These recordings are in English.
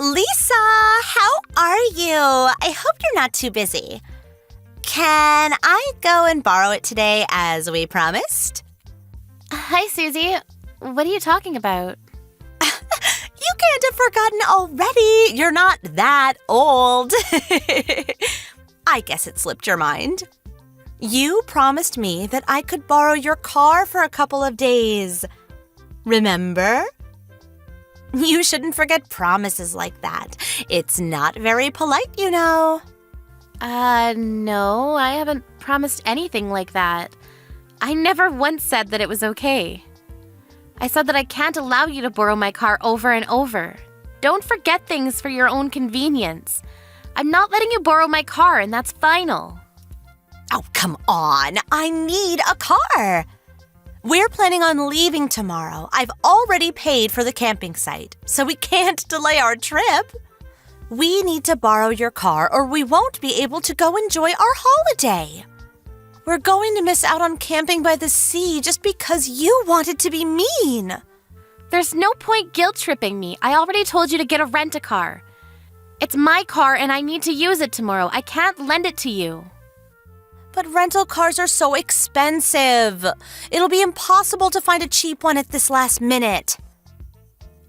Lisa, how are you? I hope you're not too busy. Can I go and borrow it today as we promised? Hi, Susie. What are you talking about? You can't have forgotten already. You're not that old. I guess it slipped your mind. You promised me that I could borrow your car for a couple of days. Remember? You shouldn't forget promises like that. It's not very polite, you know. No, I haven't promised anything like that. I never once said that it was okay. I said that I can't allow you to borrow my car over and over. Don't forget things for your own convenience. I'm not letting you borrow my car, and that's final. Oh, come on. I need a car. We're planning on leaving tomorrow. I've already paid for the camping site, so we can't delay our trip. We need to borrow your car or we won't be able to go enjoy our holiday. We're going to miss out on camping by the sea just because you wanted to be mean. There's no point guilt-tripping me. I already told you to get a rent-a-car. It's my car and I need to use it tomorrow. I can't lend it to you. But rental cars are so expensive. It'll be impossible to find a cheap one at this last minute.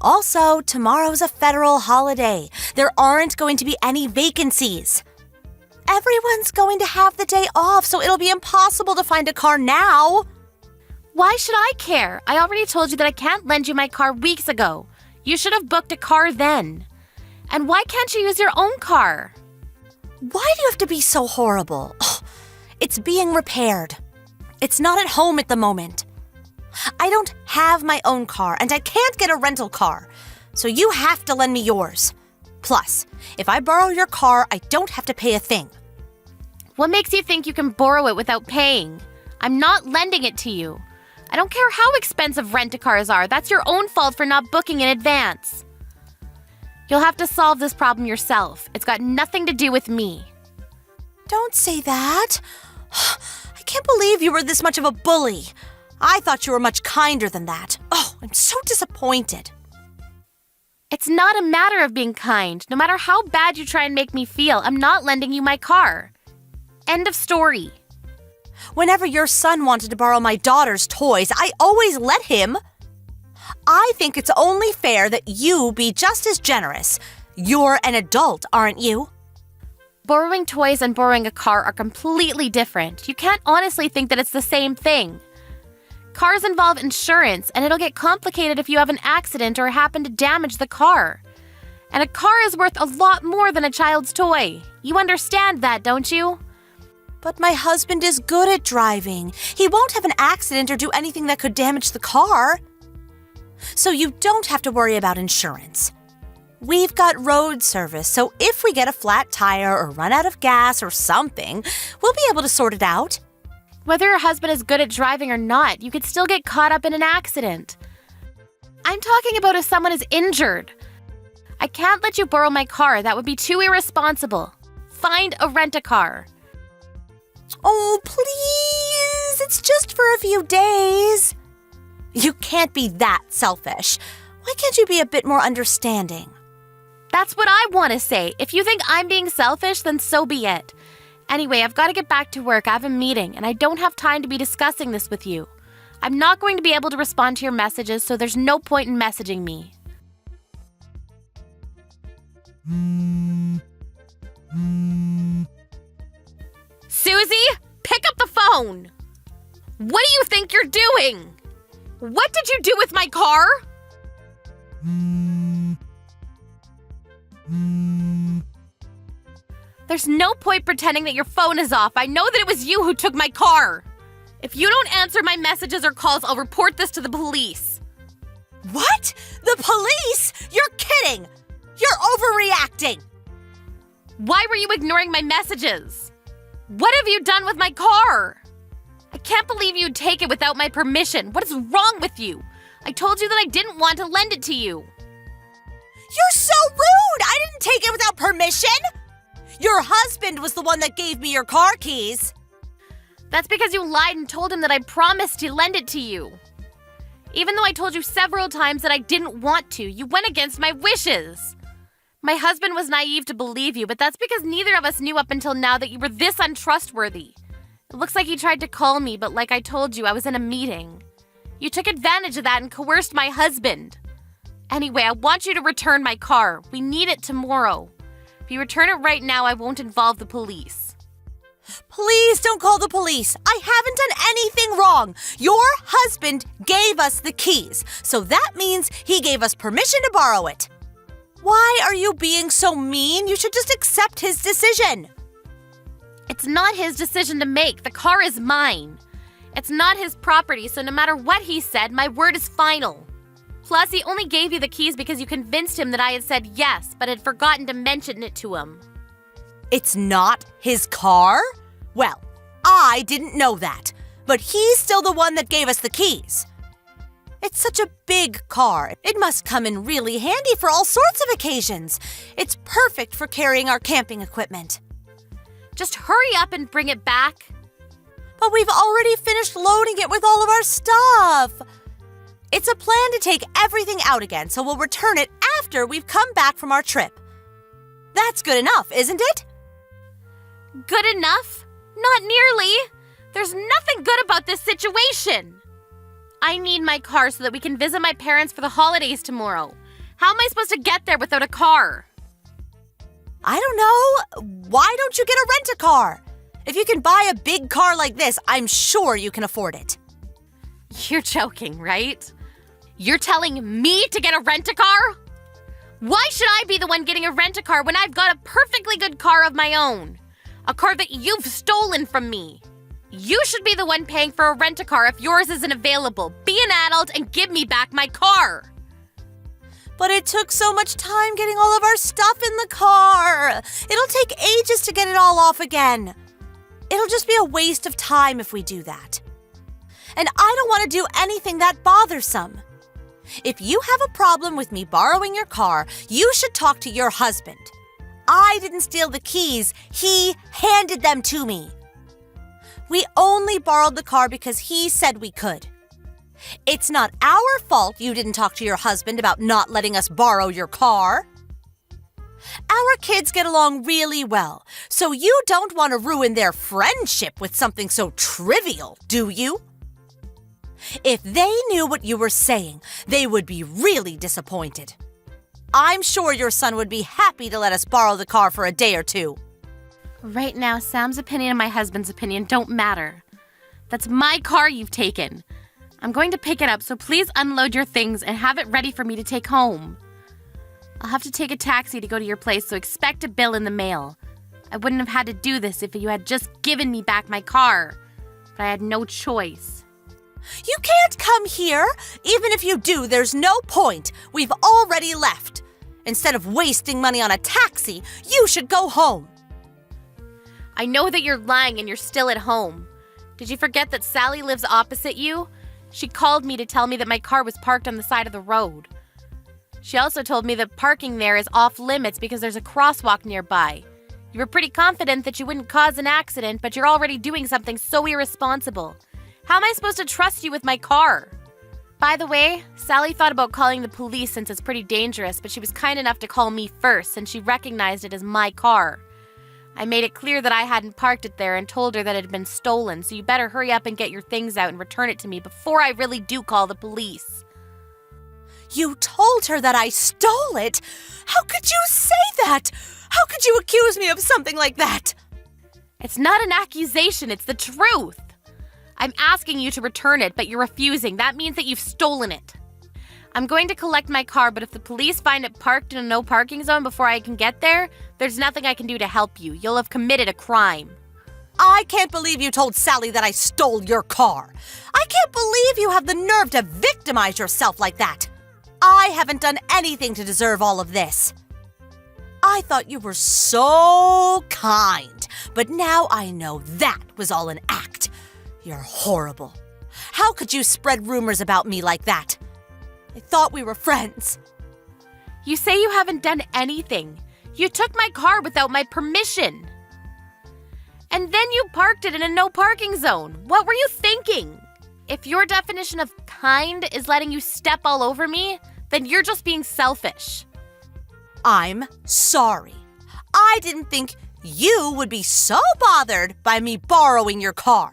Also, tomorrow's a federal holiday. There aren't going to be any vacancies. Everyone's going to have the day off, so it'll be impossible to find a car now. Why should I care? I already told you that I can't lend you my car weeks ago. You should have booked a car then. And why can't you use your own car? Why do you have to be so horrible? It's being repaired. It's not at home at the moment. I don't have my own car, and I can't get a rental car, so you have to lend me yours. Plus, if I borrow your car, I don't have to pay a thing. What makes you think you can borrow it without paying? I'm not lending it to you. I don't care how expensive rent-a-cars are. That's your own fault for not booking in advance. You'll have to solve this problem yourself. It's got nothing to do with me. Don't say that. I can't believe you were this much of a bully. I thought you were much kinder than that. Oh, I'm so disappointed. It's not a matter of being kind. No matter how bad you try and make me feel, I'm not lending you my car. End of story. Whenever your son wanted to borrow my daughter's toys, I always let him. I think it's only fair that you be just as generous. You're an adult, aren't you? Borrowing toys and borrowing a car are completely different. You can't honestly think that it's the same thing. Cars involve insurance, and it'll get complicated if you have an accident or happen to damage the car. And a car is worth a lot more than a child's toy. You understand that, don't you? But my husband is good at driving. He won't have an accident or do anything that could damage the car. So you don't have to worry about insurance. We've got road service, so if we get a flat tire or run out of gas or something, we'll be able to sort it out. Whether your husband is good at driving or not, you could still get caught up in an accident. I'm talking about if someone is injured. I can't let you borrow my car. That would be too irresponsible. Find a rent-a-car. Oh, please. It's just for a few days. You can't be that selfish. Why can't you be a bit more understanding? That's what I want to say. If you think I'm being selfish, then so be it. Anyway, I've got to get back to work. I have a meeting, and I don't have time to be discussing this with you. I'm not going to be able to respond to your messages, so there's no point in messaging me. Susie, pick up the phone! What do you think you're doing? What did you do with my car? There's no point pretending that your phone is off. I know that it was you who took my car. If you don't answer my messages or calls, I'll report this to the police. What? The police? You're kidding! You're overreacting! Why were you ignoring my messages? What have you done with my car? I can't believe you'd take it without my permission. What is wrong with you? I told you that I didn't want to lend it to you. You're so rude! I didn't take it without permission! Your husband was the one that gave me your car keys. That's because you lied and told him that I promised to lend it to you. Even though I told you several times that I didn't want to, you went against my wishes. My husband was naive to believe you, but that's because neither of us knew up until now that you were this untrustworthy. It looks like he tried to call me, but like I told you, I was in a meeting. You took advantage of that and coerced my husband. Anyway, I want you to return my car. We need it tomorrow. If you return it right now, I won't involve the police. Please don't call the police. I haven't done anything wrong. Your husband gave us the keys, so that means he gave us permission to borrow it. Why are you being so mean? You should just accept his decision. It's not his decision to make. The car is mine. It's not his property, so no matter what he said, my word is final. Plus, he only gave you the keys because you convinced him that I had said yes, but had forgotten to mention it to him. It's not his car? Well, I didn't know that, but he's still the one that gave us the keys. It's such a big car. It must come in really handy for all sorts of occasions. It's perfect for carrying our camping equipment. Just hurry up and bring it back. But we've already finished loading it with all of our stuff. It's a plan to take everything out again, so we'll return it after we've come back from our trip. That's good enough, isn't it? Good enough? Not nearly. There's nothing good about this situation. I need my car so that we can visit my parents for the holidays tomorrow. How am I supposed to get there without a car? I don't know. Why don't you get a rent-a-car? If you can buy a big car like this, I'm sure you can afford it. You're joking, right? You're telling me to get a rent-a-car? Why should I be the one getting a rent-a-car when I've got a perfectly good car of my own? A car that you've stolen from me. You should be the one paying for a rent-a-car if yours isn't available. Be an adult and give me back my car. But it took so much time getting all of our stuff in the car. It'll take ages to get it all off again. It'll just be a waste of time if we do that. And I don't want to do anything that bothersome. If you have a problem with me borrowing your car, you should talk to your husband. I didn't steal the keys. He handed them to me. We only borrowed the car because he said we could. It's not our fault you didn't talk to your husband about not letting us borrow your car. Our kids get along really well, so you don't want to ruin their friendship with something so trivial, do you? If they knew what you were saying, they would be really disappointed. I'm sure your son would be happy to let us borrow the car for a day or two. Right now, Sam's opinion and my husband's opinion don't matter. That's my car you've taken. I'm going to pick it up, so please unload your things and have it ready for me to take home. I'll have to take a taxi to go to your place, so expect a bill in the mail. I wouldn't have had to do this if you had just given me back my car, but I had no choice. You can't come here. Even if you do, there's no point. We've already left. Instead of wasting money on a taxi, you should go home. I know that you're lying and you're still at home. Did you forget that Sally lives opposite you? She called me to tell me that my car was parked on the side of the road. She also told me that parking there is off limits because there's a crosswalk nearby. You were pretty confident that you wouldn't cause an accident, but you're already doing something so irresponsible. How am I supposed to trust you with my car? By the way, Sally thought about calling the police since it's pretty dangerous, but she was kind enough to call me first since she recognized it as my car. I made it clear that I hadn't parked it there and told her that it had been stolen, so you better hurry up and get your things out and return it to me before I really do call the police. You told her that I stole it? How could you say that? How could you accuse me of something like that? It's not an accusation, it's the truth. I'm asking you to return it, but you're refusing. That means that you've stolen it. I'm going to collect my car, but if the police find it parked in a no parking zone before I can get there, there's nothing I can do to help you. You'll have committed a crime. I can't believe you told Sally that I stole your car. I can't believe you have the nerve to victimize yourself like that. I haven't done anything to deserve all of this. I thought you were so kind, but now I know that was all an act. You're horrible. How could you spread rumors about me like that? I thought we were friends. You say you haven't done anything. You took my car without my permission. And then you parked it in a no parking zone. What were you thinking? If your definition of kind is letting you step all over me, then you're just being selfish. I'm sorry. I didn't think you would be so bothered by me borrowing your car.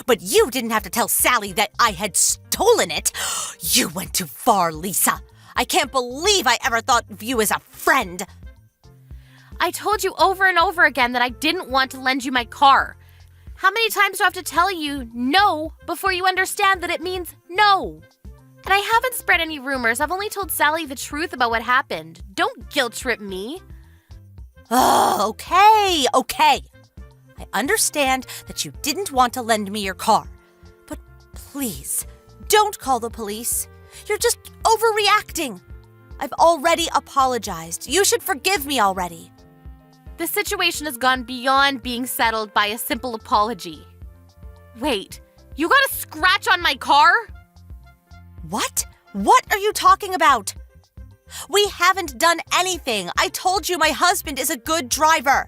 But you didn't have to tell Sally that I had stolen it. You went too far, Lisa. I can't believe I ever thought of you as a friend. I told you over and over again that I didn't want to lend you my car. How many times do I have to tell you no before you understand that it means no? And I haven't spread any rumors. I've only told Sally the truth about what happened. Don't guilt trip me. Oh, okay. I understand that you didn't want to lend me your car. But please, don't call the police. You're just overreacting. I've already apologized. You should forgive me already. The situation has gone beyond being settled by a simple apology. Wait, you got a scratch on my car? What? What are you talking about? We haven't done anything. I told you my husband is a good driver.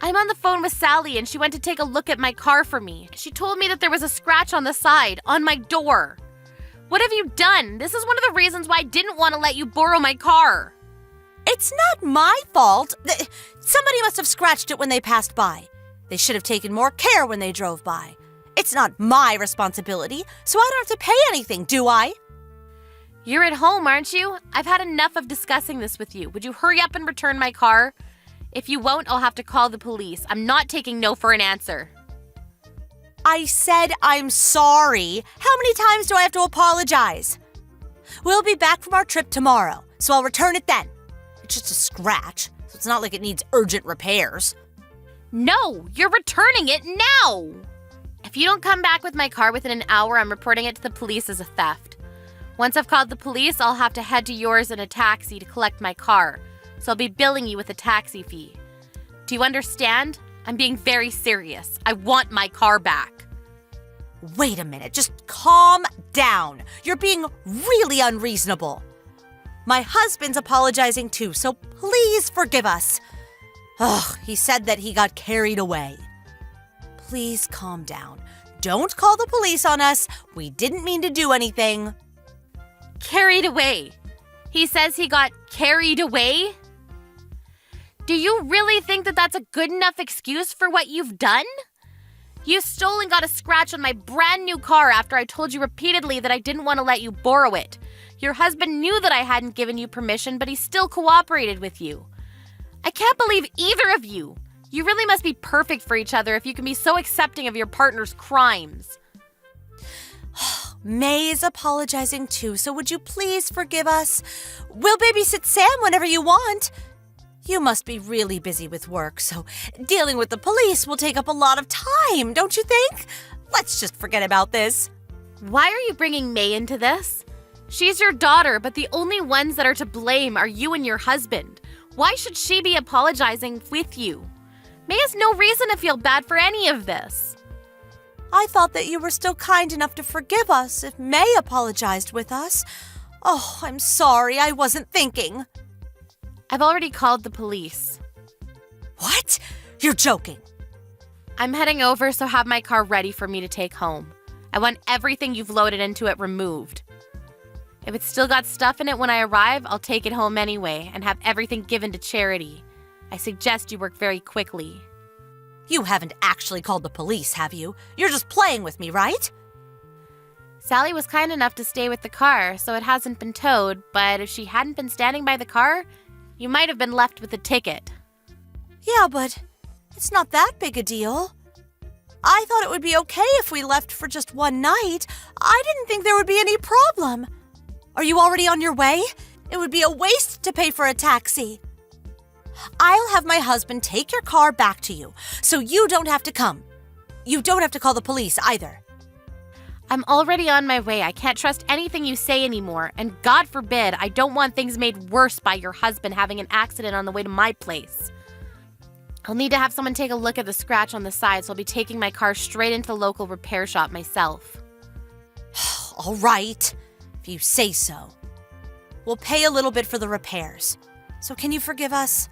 I'm on the phone with Sally and she went to take a look at my car for me. She told me that there was a scratch on the side, on my door. What have you done? This is one of the reasons why I didn't want to let you borrow my car. It's not my fault. Somebody must have scratched it when they passed by. They should have taken more care when they drove by. It's not my responsibility, so I don't have to pay anything, do I? You're at home, aren't you? I've had enough of discussing this with you. Would you hurry up and return my car? If you won't, I'll have to call the police. I'm not taking no for an answer. I said I'm sorry. How many times do I have to apologize? We'll be back from our trip tomorrow, so I'll return it then. It's just a scratch, so it's not like it needs urgent repairs. No, you're returning it now! If you don't come back with my car within an hour, I'm reporting it to the police as a theft. Once I've called the police, I'll have to head to yours in a taxi to collect my car, so I'll be billing you with a taxi fee. Do you understand? I'm being very serious. I want my car back. Wait a minute, just calm down. You're being really unreasonable. My husband's apologizing too, so please forgive us. Ugh, he said that he got carried away. Please calm down. Don't call the police on us. We didn't mean to do anything. Carried away. He says he got carried away? Do you really think that that's a good enough excuse for what you've done? You stole and got a scratch on my brand new car after I told you repeatedly that I didn't want to let you borrow it. Your husband knew that I hadn't given you permission, but he still cooperated with you. I can't believe either of you. You really must be perfect for each other if you can be so accepting of your partner's crimes. May is apologizing too, so would you please forgive us? We'll babysit Sam whenever you want. You must be really busy with work, so dealing with the police will take up a lot of time, don't you think? Let's just forget about this. Why are you bringing May into this? She's your daughter, but the only ones that are to blame are you and your husband. Why should she be apologizing with you? May has no reason to feel bad for any of this. I thought that you were still kind enough to forgive us if May apologized with us. Oh, I'm sorry, I wasn't thinking. I've already called the police. What? You're joking. I'm heading over, so have my car ready for me to take home. I want everything you've loaded into it removed. If it's still got stuff in it when I arrive, I'll take it home anyway and have everything given to charity. I suggest you work very quickly. You haven't actually called the police, have you? You're just playing with me, right? Sally was kind enough to stay with the car, so it hasn't been towed, but if she hadn't been standing by the car, you might have been left with a ticket. Yeah, but it's not that big a deal. I thought it would be okay if we left for just one night. I didn't think there would be any problem. Are you already on your way? It would be a waste to pay for a taxi. I'll have my husband take your car back to you, so you don't have to come. You don't have to call the police either. I'm already on my way. I can't trust anything you say anymore, and God forbid, I don't want things made worse by your husband having an accident on the way to my place. I'll need to have someone take a look at the scratch on the side, so I'll be taking my car straight into the local repair shop myself. All right, if you say so. We'll pay a little bit for the repairs. So can you forgive us?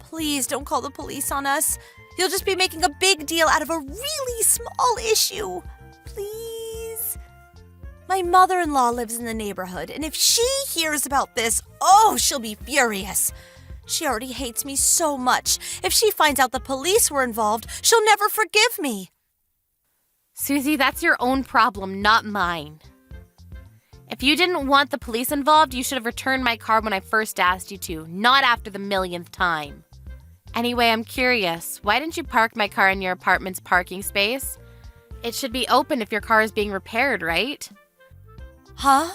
Please don't call the police on us. You'll just be making a big deal out of a really small issue. Please. My mother-in-law lives in the neighborhood, and if she hears about this, she'll be furious. She already hates me so much. If she finds out the police were involved, she'll never forgive me. Susie, that's your own problem, not mine. If you didn't want the police involved, you should have returned my car when I first asked you to, not after the millionth time. Anyway, I'm curious. Why didn't you park my car in your apartment's parking space? It should be open if your car is being repaired, right? Huh?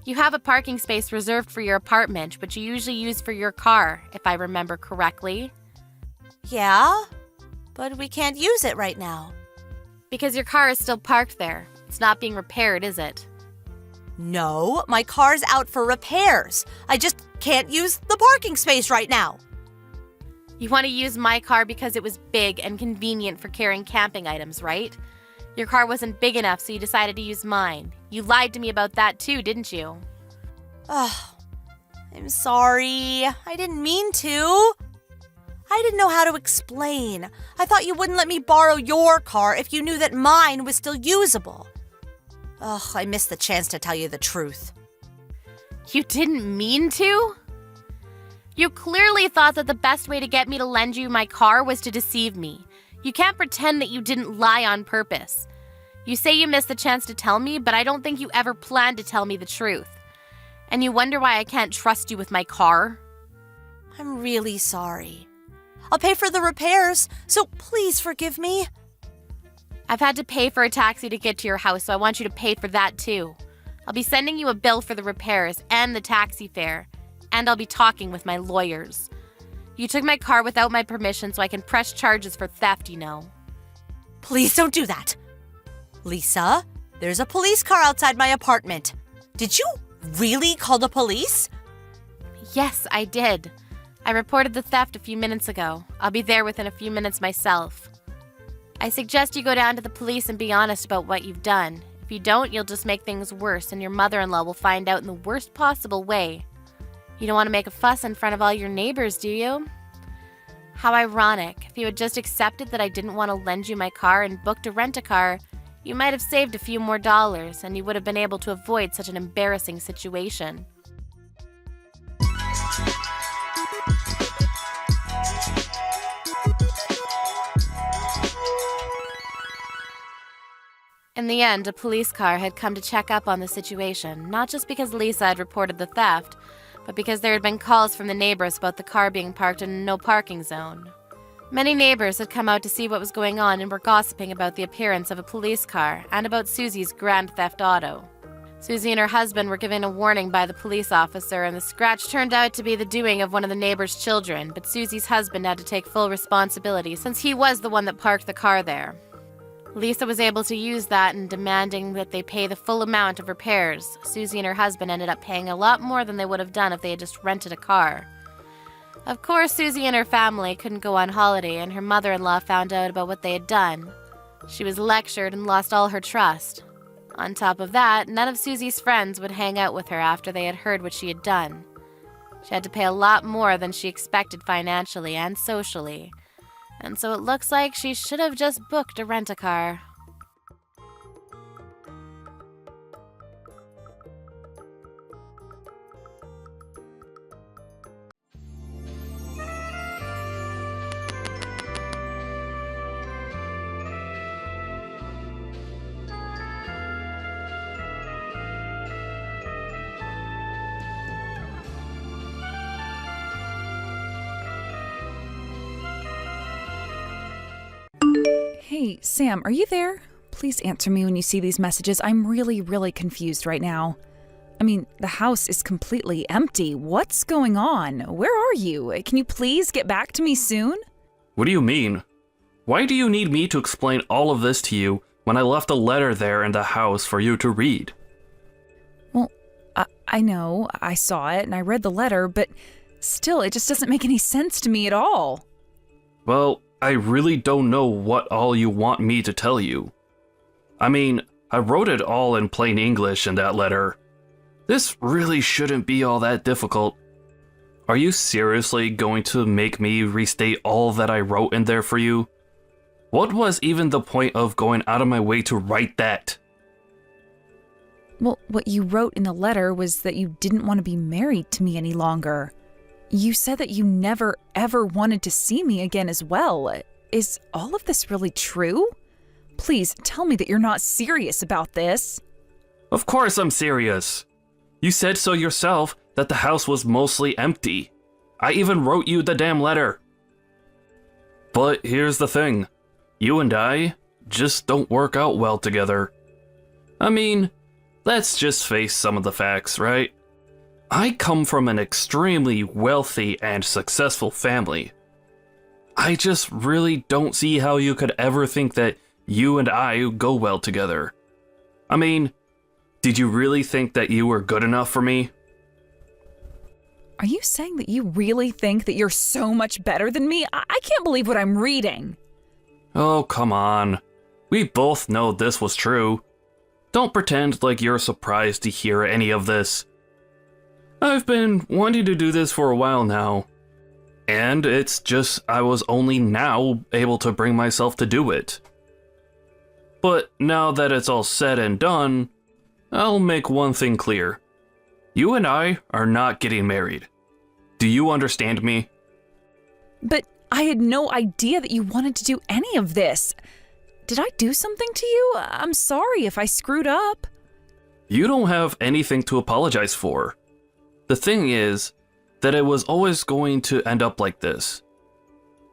You have a parking space reserved for your apartment, which you usually use for your car, if I remember correctly. Yeah, but we can't use it right now. Because your car is still parked there. It's not being repaired, is it? No, my car's out for repairs. I just can't use the parking space right now. You want to use my car because it was big and convenient for carrying camping items, right? Your car wasn't big enough, so you decided to use mine. You lied to me about that too, didn't you? I'm sorry. I didn't mean to. I didn't know how to explain. I thought you wouldn't let me borrow your car if you knew that mine was still usable. I missed the chance to tell you the truth. You didn't mean to? You clearly thought that the best way to get me to lend you my car was to deceive me. You can't pretend that you didn't lie on purpose. You say you missed the chance to tell me, but I don't think you ever planned to tell me the truth. And you wonder why I can't trust you with my car? I'm really sorry. I'll pay for the repairs, so please forgive me. I've had to pay for a taxi to get to your house, so I want you to pay for that too. I'll be sending you a bill for the repairs and the taxi fare, and I'll be talking with my lawyers. You took my car without my permission, so I can press charges for theft, you know. Please don't do that. Lisa, there's a police car outside my apartment. Did you really call the police? Yes, I did. I reported the theft a few minutes ago. I'll be there within a few minutes myself. I suggest you go down to the police and be honest about what you've done. If you don't, you'll just make things worse, and your mother-in-law will find out in the worst possible way. You don't want to make a fuss in front of all your neighbors, do you? How ironic. If you had just accepted that I didn't want to lend you my car and booked a rent-a-car, you might have saved a few more dollars, and you would have been able to avoid such an embarrassing situation. In the end, a police car had come to check up on the situation, not just because Lisa had reported the theft, but because there had been calls from the neighbors about the car being parked in a no-parking zone. Many neighbors had come out to see what was going on and were gossiping about the appearance of a police car and about Susie's grand theft auto. Susie and her husband were given a warning by the police officer, and the scratch turned out to be the doing of one of the neighbors' children, but Susie's husband had to take full responsibility since he was the one that parked the car there. Lisa was able to use that in demanding that they pay the full amount of repairs. Susie and her husband ended up paying a lot more than they would have done if they had just rented a car. Of course, Susie and her family couldn't go on holiday, and her mother-in-law found out about what they had done. She was lectured and lost all her trust. On top of that, none of Susie's friends would hang out with her after they had heard what she had done. She had to pay a lot more than she expected financially and socially. And so it looks like she should have just booked a rent-a-car. Hey, Sam, are you there? Please answer me when you see these messages. I'm really confused right now. I mean, the house is completely empty. What's going on? Where are you? Can you please get back to me soon? What do you mean? Why do you need me to explain all of this to you when I left a letter there in the house for you to read? Well, I know, I saw it and I read the letter, but still, it just doesn't make any sense to me at all. Well, I really don't know what all you want me to tell you. I mean, I wrote it all in plain English in that letter. This really shouldn't be all that difficult. Are you seriously going to make me restate all that I wrote in there for you? What was even the point of going out of my way to write that? Well, what you wrote in the letter was that you didn't want to be married to me any longer. You said that you never, ever wanted to see me again as well. Is all of this really true? Please tell me that you're not serious about this. Of course I'm serious. You said so yourself that the house was mostly empty. I even wrote you the damn letter. But here's the thing. You and I just don't work out well together. I mean, let's just face some of the facts, right? I come from an extremely wealthy and successful family. I just really don't see how you could ever think that you and I go well together. I mean, did you really think that you were good enough for me? Are you saying that you really think that you're so much better than me? I can't believe what I'm reading. Oh, come on. We both know this was true. Don't pretend like you're surprised to hear any of this. I've been wanting to do this for a while now. And it's just I was only now able to bring myself to do it. But now that it's all said and done, I'll make one thing clear. You and I are not getting married. Do you understand me? But I had no idea that you wanted to do any of this. Did I do something to you? I'm sorry if I screwed up. You don't have anything to apologize for. The thing is that it was always going to end up like this.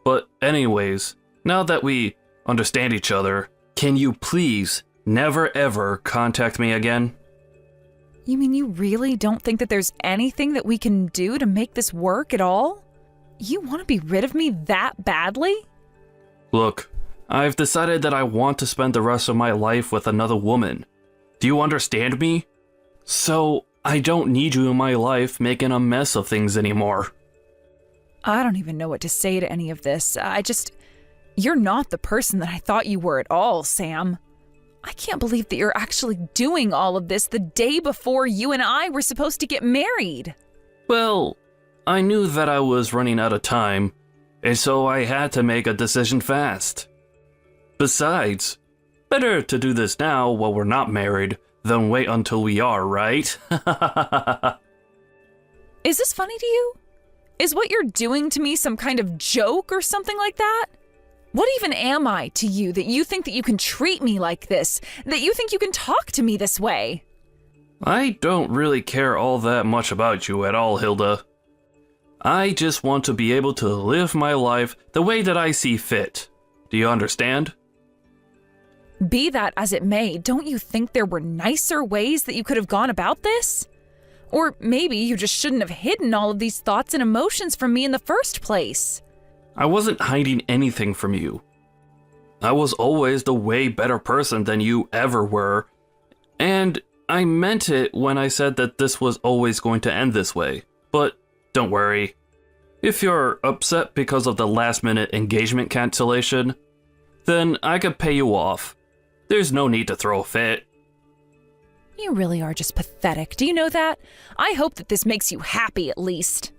But anyways, now that we understand each other, can you please never ever contact me again? You mean you really don't think that there's anything that we can do to make this work at all? You want to be rid of me that badly? Look, I've decided that I want to spend the rest of my life with another woman. Do you understand me? So, I don't need you in my life making a mess of things anymore. I don't even know what to say to any of this. You're not the person that I thought you were at all, Sam. I can't believe that you're actually doing all of this the day before you and I were supposed to get married. Well, I knew that I was running out of time, and so I had to make a decision fast. Besides, better to do this now while we're not married than wait until we are, right? Is this funny to you? Is what you're doing to me some kind of joke or something like that? What even am I to you that you think that you can treat me like this? That you think you can talk to me this way? I don't really care all that much about you at all, Hilda. I just want to be able to live my life the way that I see fit. Do you understand? Be that as it may, don't you think there were nicer ways that you could have gone about this? Or maybe you just shouldn't have hidden all of these thoughts and emotions from me in the first place. I wasn't hiding anything from you. I was always the way better person than you ever were, and I meant it when I said that this was always going to end this way. But don't worry. If you're upset because of the last-minute engagement cancellation, then I could pay you off. There's no need to throw a fit. You really are just pathetic. Do you know that? I hope that this makes you happy at least.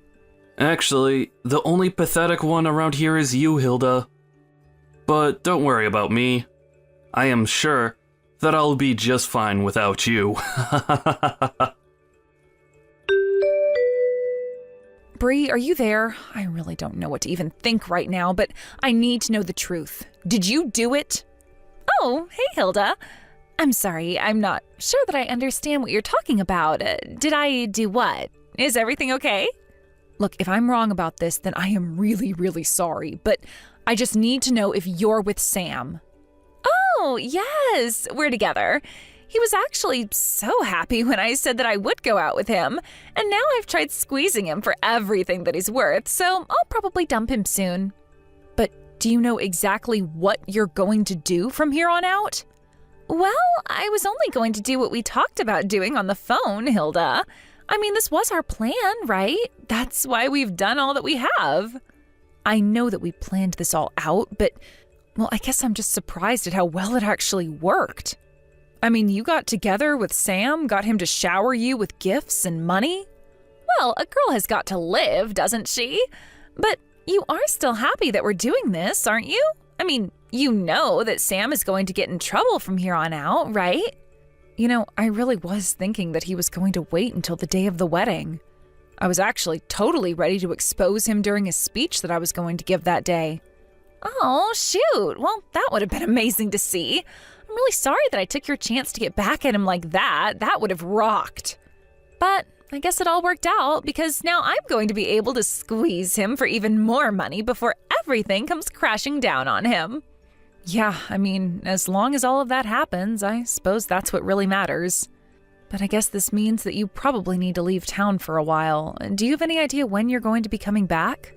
Actually, the only pathetic one around here is you, Hilda. But don't worry about me. I am sure that I'll be just fine without you. Bree, are you there? I really don't know what to even think right now, but I need to know the truth. Did you do it? Oh, hey, Hilda. I'm sorry, I'm not sure that I understand what you're talking about. Did I do what? Is everything okay? Look, if I'm wrong about this, then I am really, really sorry, but I just need to know if you're with Sam. Oh, yes, we're together. He was actually so happy when I said that I would go out with him, and now I've tried squeezing him for everything that he's worth, so I'll probably dump him soon. But do you know exactly what you're going to do from here on out? Well, I was only going to do what we talked about doing on the phone, Hilda. I mean, this was our plan, right? That's why we've done all that we have. I know that we planned this all out, but, well, I guess I'm just surprised at how well it actually worked. I mean, you got together with Sam, got him to shower you with gifts and money? Well, a girl has got to live, doesn't she? But you are still happy that we're doing this, aren't you? I mean, you know that Sam is going to get in trouble from here on out, right? You know, I really was thinking that he was going to wait until the day of the wedding. I was actually totally ready to expose him during a speech that I was going to give that day. Oh, shoot. Well, that would have been amazing to see. I'm really sorry that I took your chance to get back at him like that. That would have rocked. But I guess it all worked out because now I'm going to be able to squeeze him for even more money before everything comes crashing down on him. Yeah, I mean, as long as all of that happens, I suppose that's what really matters. But I guess this means that you probably need to leave town for a while. Do you have any idea when you're going to be coming back?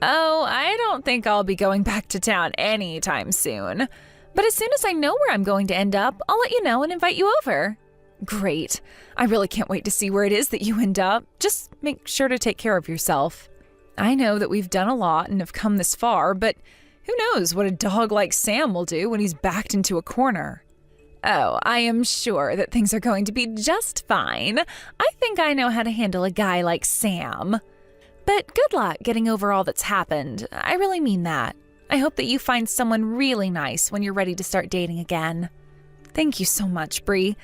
Oh, I don't think I'll be going back to town anytime soon. But as soon as I know where I'm going to end up, I'll let you know and invite you over. Great. I really can't wait to see where it is that you end up. Just make sure to take care of yourself. I know that we've done a lot and have come this far, but who knows what a dog like Sam will do when he's backed into a corner. Oh, I am sure that things are going to be just fine. I think I know how to handle a guy like Sam. But good luck getting over all that's happened. I really mean that. I hope that you find someone really nice when you're ready to start dating again. Thank you so much, Bree.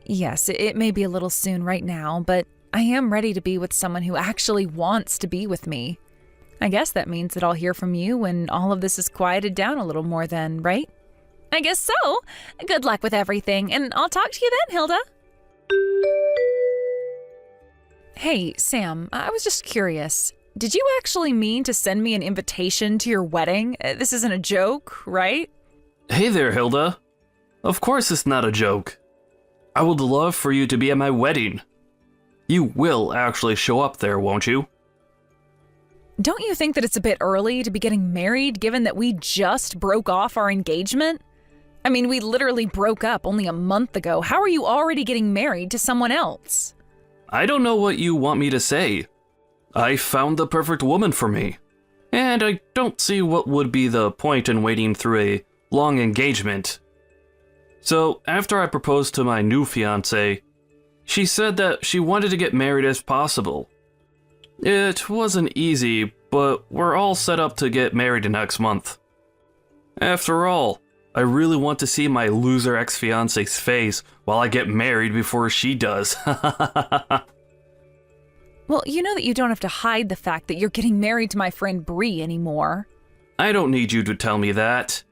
Yes, it may be a little soon right now, but I am ready to be with someone who actually wants to be with me. I guess that means that I'll hear from you when all of this is quieted down a little more then, right? I guess so. Good luck with everything, and I'll talk to you then, Hilda. Hey, Sam, I was just curious. Did you actually mean to send me an invitation to your wedding? This isn't a joke, right? Hey there, Hilda. Of course it's not a joke. I would love for you to be at my wedding. You will actually show up there, won't you? Don't you think that it's a bit early to be getting married given that we just broke off our engagement? I mean, we literally broke up only a month ago. How are you already getting married to someone else? I don't know what you want me to say. I found the perfect woman for me. And I don't see what would be the point in waiting through a long engagement. So, after I proposed to my new fiancé, she said that she wanted to get married as possible. It wasn't easy, but we're all set up to get married next month. After all, I really want to see my loser ex-fiancé's face while I get married before she does. Well, you know that you don't have to hide the fact that you're getting married to my friend Bree anymore. I don't need you to tell me that.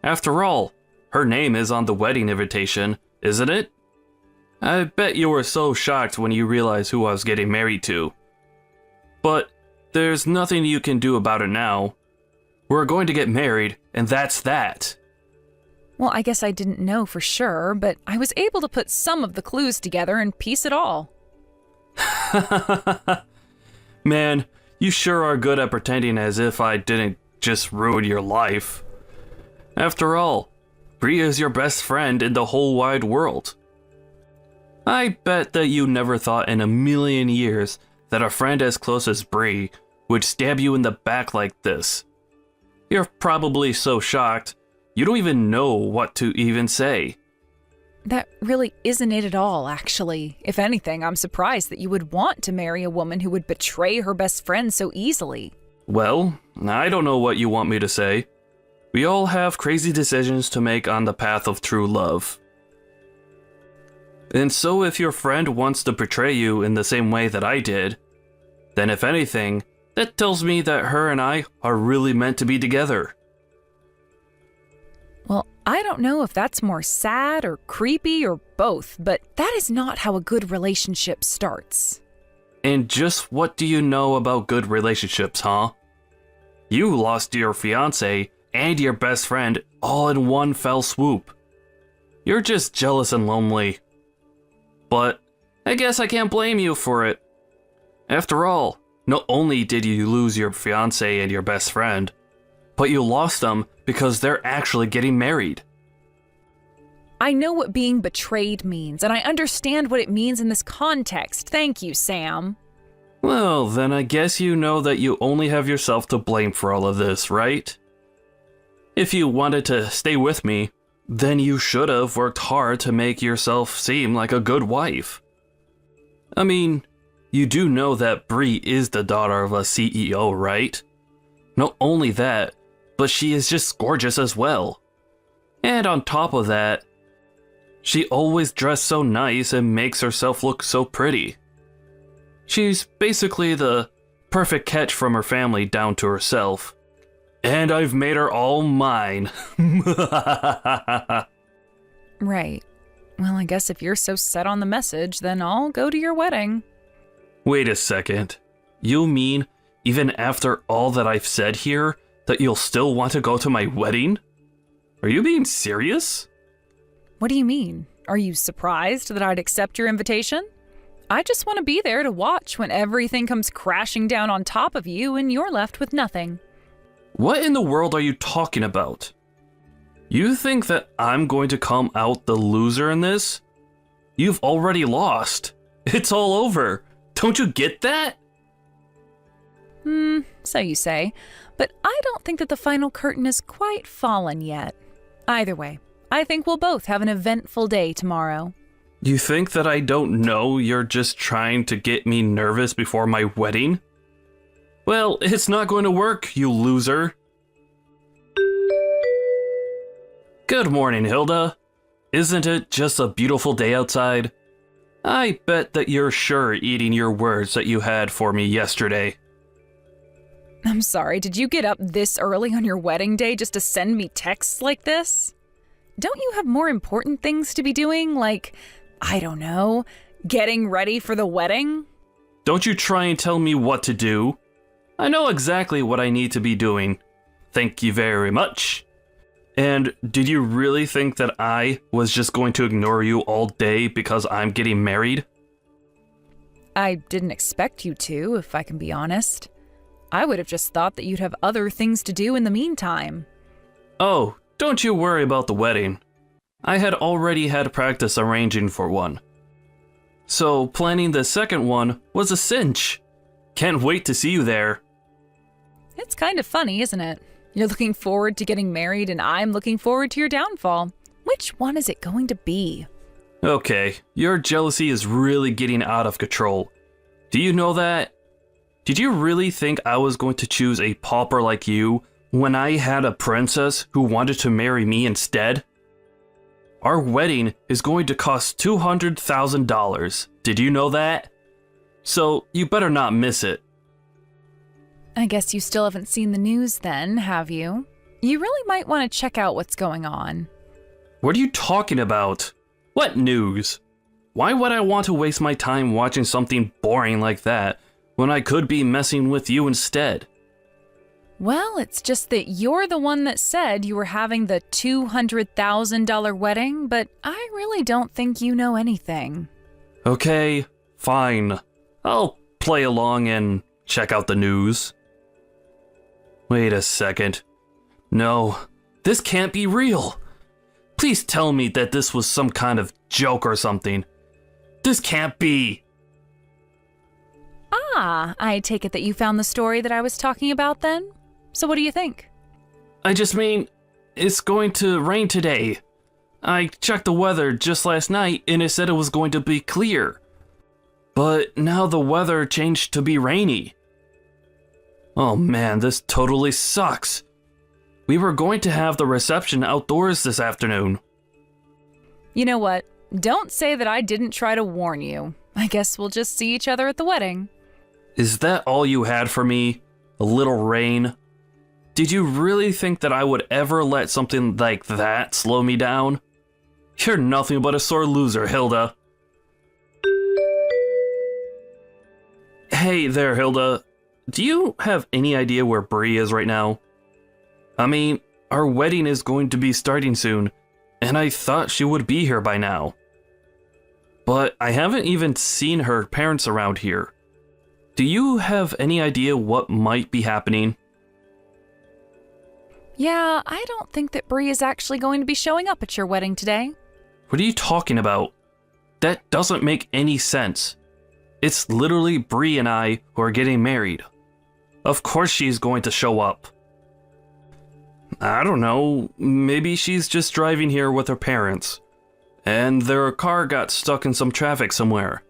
After all, her name is on the wedding invitation, isn't it? I bet you were so shocked when you realized who I was getting married to. But there's nothing you can do about it now. We're going to get married, and that's that. Well, I guess I didn't know for sure, but I was able to put some of the clues together and piece it all. Man, you sure are good at pretending as if I didn't just ruin your life. After all, Bree is your best friend in the whole wide world. I bet that you never thought in a million years that a friend as close as Bree would stab you in the back like this. You're probably so shocked, you don't even know what to even say. That really isn't it at all, actually. If anything, I'm surprised that you would want to marry a woman who would betray her best friend so easily. Well, I don't know what you want me to say. We all have crazy decisions to make on the path of true love. And so if your friend wants to betray you in the same way that I did, then if anything, that tells me that her and I are really meant to be together. Well, I don't know if that's more sad or creepy or both, but that is not how a good relationship starts. And just what do you know about good relationships, huh? You lost your fiancé and your best friend all in one fell swoop. You're just jealous and lonely. But I guess I can't blame you for it. After all, not only did you lose your fiancé and your best friend, but you lost them because they're actually getting married. I know what being betrayed means, and I understand what it means in this context. Thank you, Sam. Well, then I guess you know that you only have yourself to blame for all of this, right? If you wanted to stay with me, then you should have worked hard to make yourself seem like a good wife. I mean, you do know that Bree is the daughter of a CEO, right? Not only that, but she is just gorgeous as well. And on top of that, She always dressed so nice and makes herself look so pretty. She's basically the perfect catch from her family down to herself. And I've made her all mine. Right. Well, I guess if you're so set on the message, then I'll go to your wedding. Wait a second. You mean, even after all that I've said here, that you'll still want to go to my wedding? Are you being serious? What do you mean? Are you surprised that I'd accept your invitation? I just want to be there to watch when everything comes crashing down on top of you and you're left with nothing. What in the world are you talking about? You think that I'm going to come out the loser in this? You've already lost. It's all over. Don't you get that? So you say. But I don't think that the final curtain is quite fallen yet. Either way, I think we'll both have an eventful day tomorrow. You think that I don't know you're just trying to get me nervous before my wedding? Well, it's not going to work, you loser. Good morning, Hilda. Isn't it just a beautiful day outside? I bet that you're sure eating your words that you had for me yesterday. I'm sorry, did you get up this early on your wedding day just to send me texts like this? Don't you have more important things to be doing, like, I don't know, getting ready for the wedding? Don't you try and tell me what to do. I know exactly what I need to be doing. Thank you very much. And did you really think that I was just going to ignore you all day because I'm getting married? I didn't expect you to, if I can be honest. I would have just thought that you'd have other things to do in the meantime. Oh, don't you worry about the wedding. I had already had practice arranging for one. So planning the second one was a cinch. Can't wait to see you there. It's kind of funny, isn't it? You're looking forward to getting married and I'm looking forward to your downfall. Which one is it going to be? Okay, your jealousy is really getting out of control. Do you know that? Did you really think I was going to choose a pauper like you when I had a princess who wanted to marry me instead? Our wedding is going to cost $200,000. Did you know that? So you better not miss it. I guess you still haven't seen the news then, have you? You really might want to check out what's going on. What are you talking about? What news? Why would I want to waste my time watching something boring like that when I could be messing with you instead? Well, it's just that you're the one that said you were having the $200,000 wedding, but I really don't think you know anything. Okay, fine. I'll play along and check out the news. Wait a second. No, this can't be real. Please tell me that this was some kind of joke or something. This can't be. Ah, I take it that you found the story that I was talking about then? So what do you think? I just mean, it's going to rain today. I checked the weather just last night and it said it was going to be clear. But now the weather changed to be rainy. Oh man, this totally sucks. We were going to have the reception outdoors this afternoon. You know what? Don't say that I didn't try to warn you. I guess we'll just see each other at the wedding. Is that all you had for me? A little rain? Did you really think that I would ever let something like that slow me down? You're nothing but a sore loser, Hilda. Hey there, Hilda. Do you have any idea where Bree is right now? I mean, our wedding is going to be starting soon, and I thought she would be here by now. But I haven't even seen her parents around here. Do you have any idea what might be happening? Yeah, I don't think that Bree is actually going to be showing up at your wedding today. What are you talking about? That doesn't make any sense. It's literally Bree and I who are getting married. Of course she's going to show up. I don't know, maybe she's just driving here with her parents, and their car got stuck in some traffic somewhere.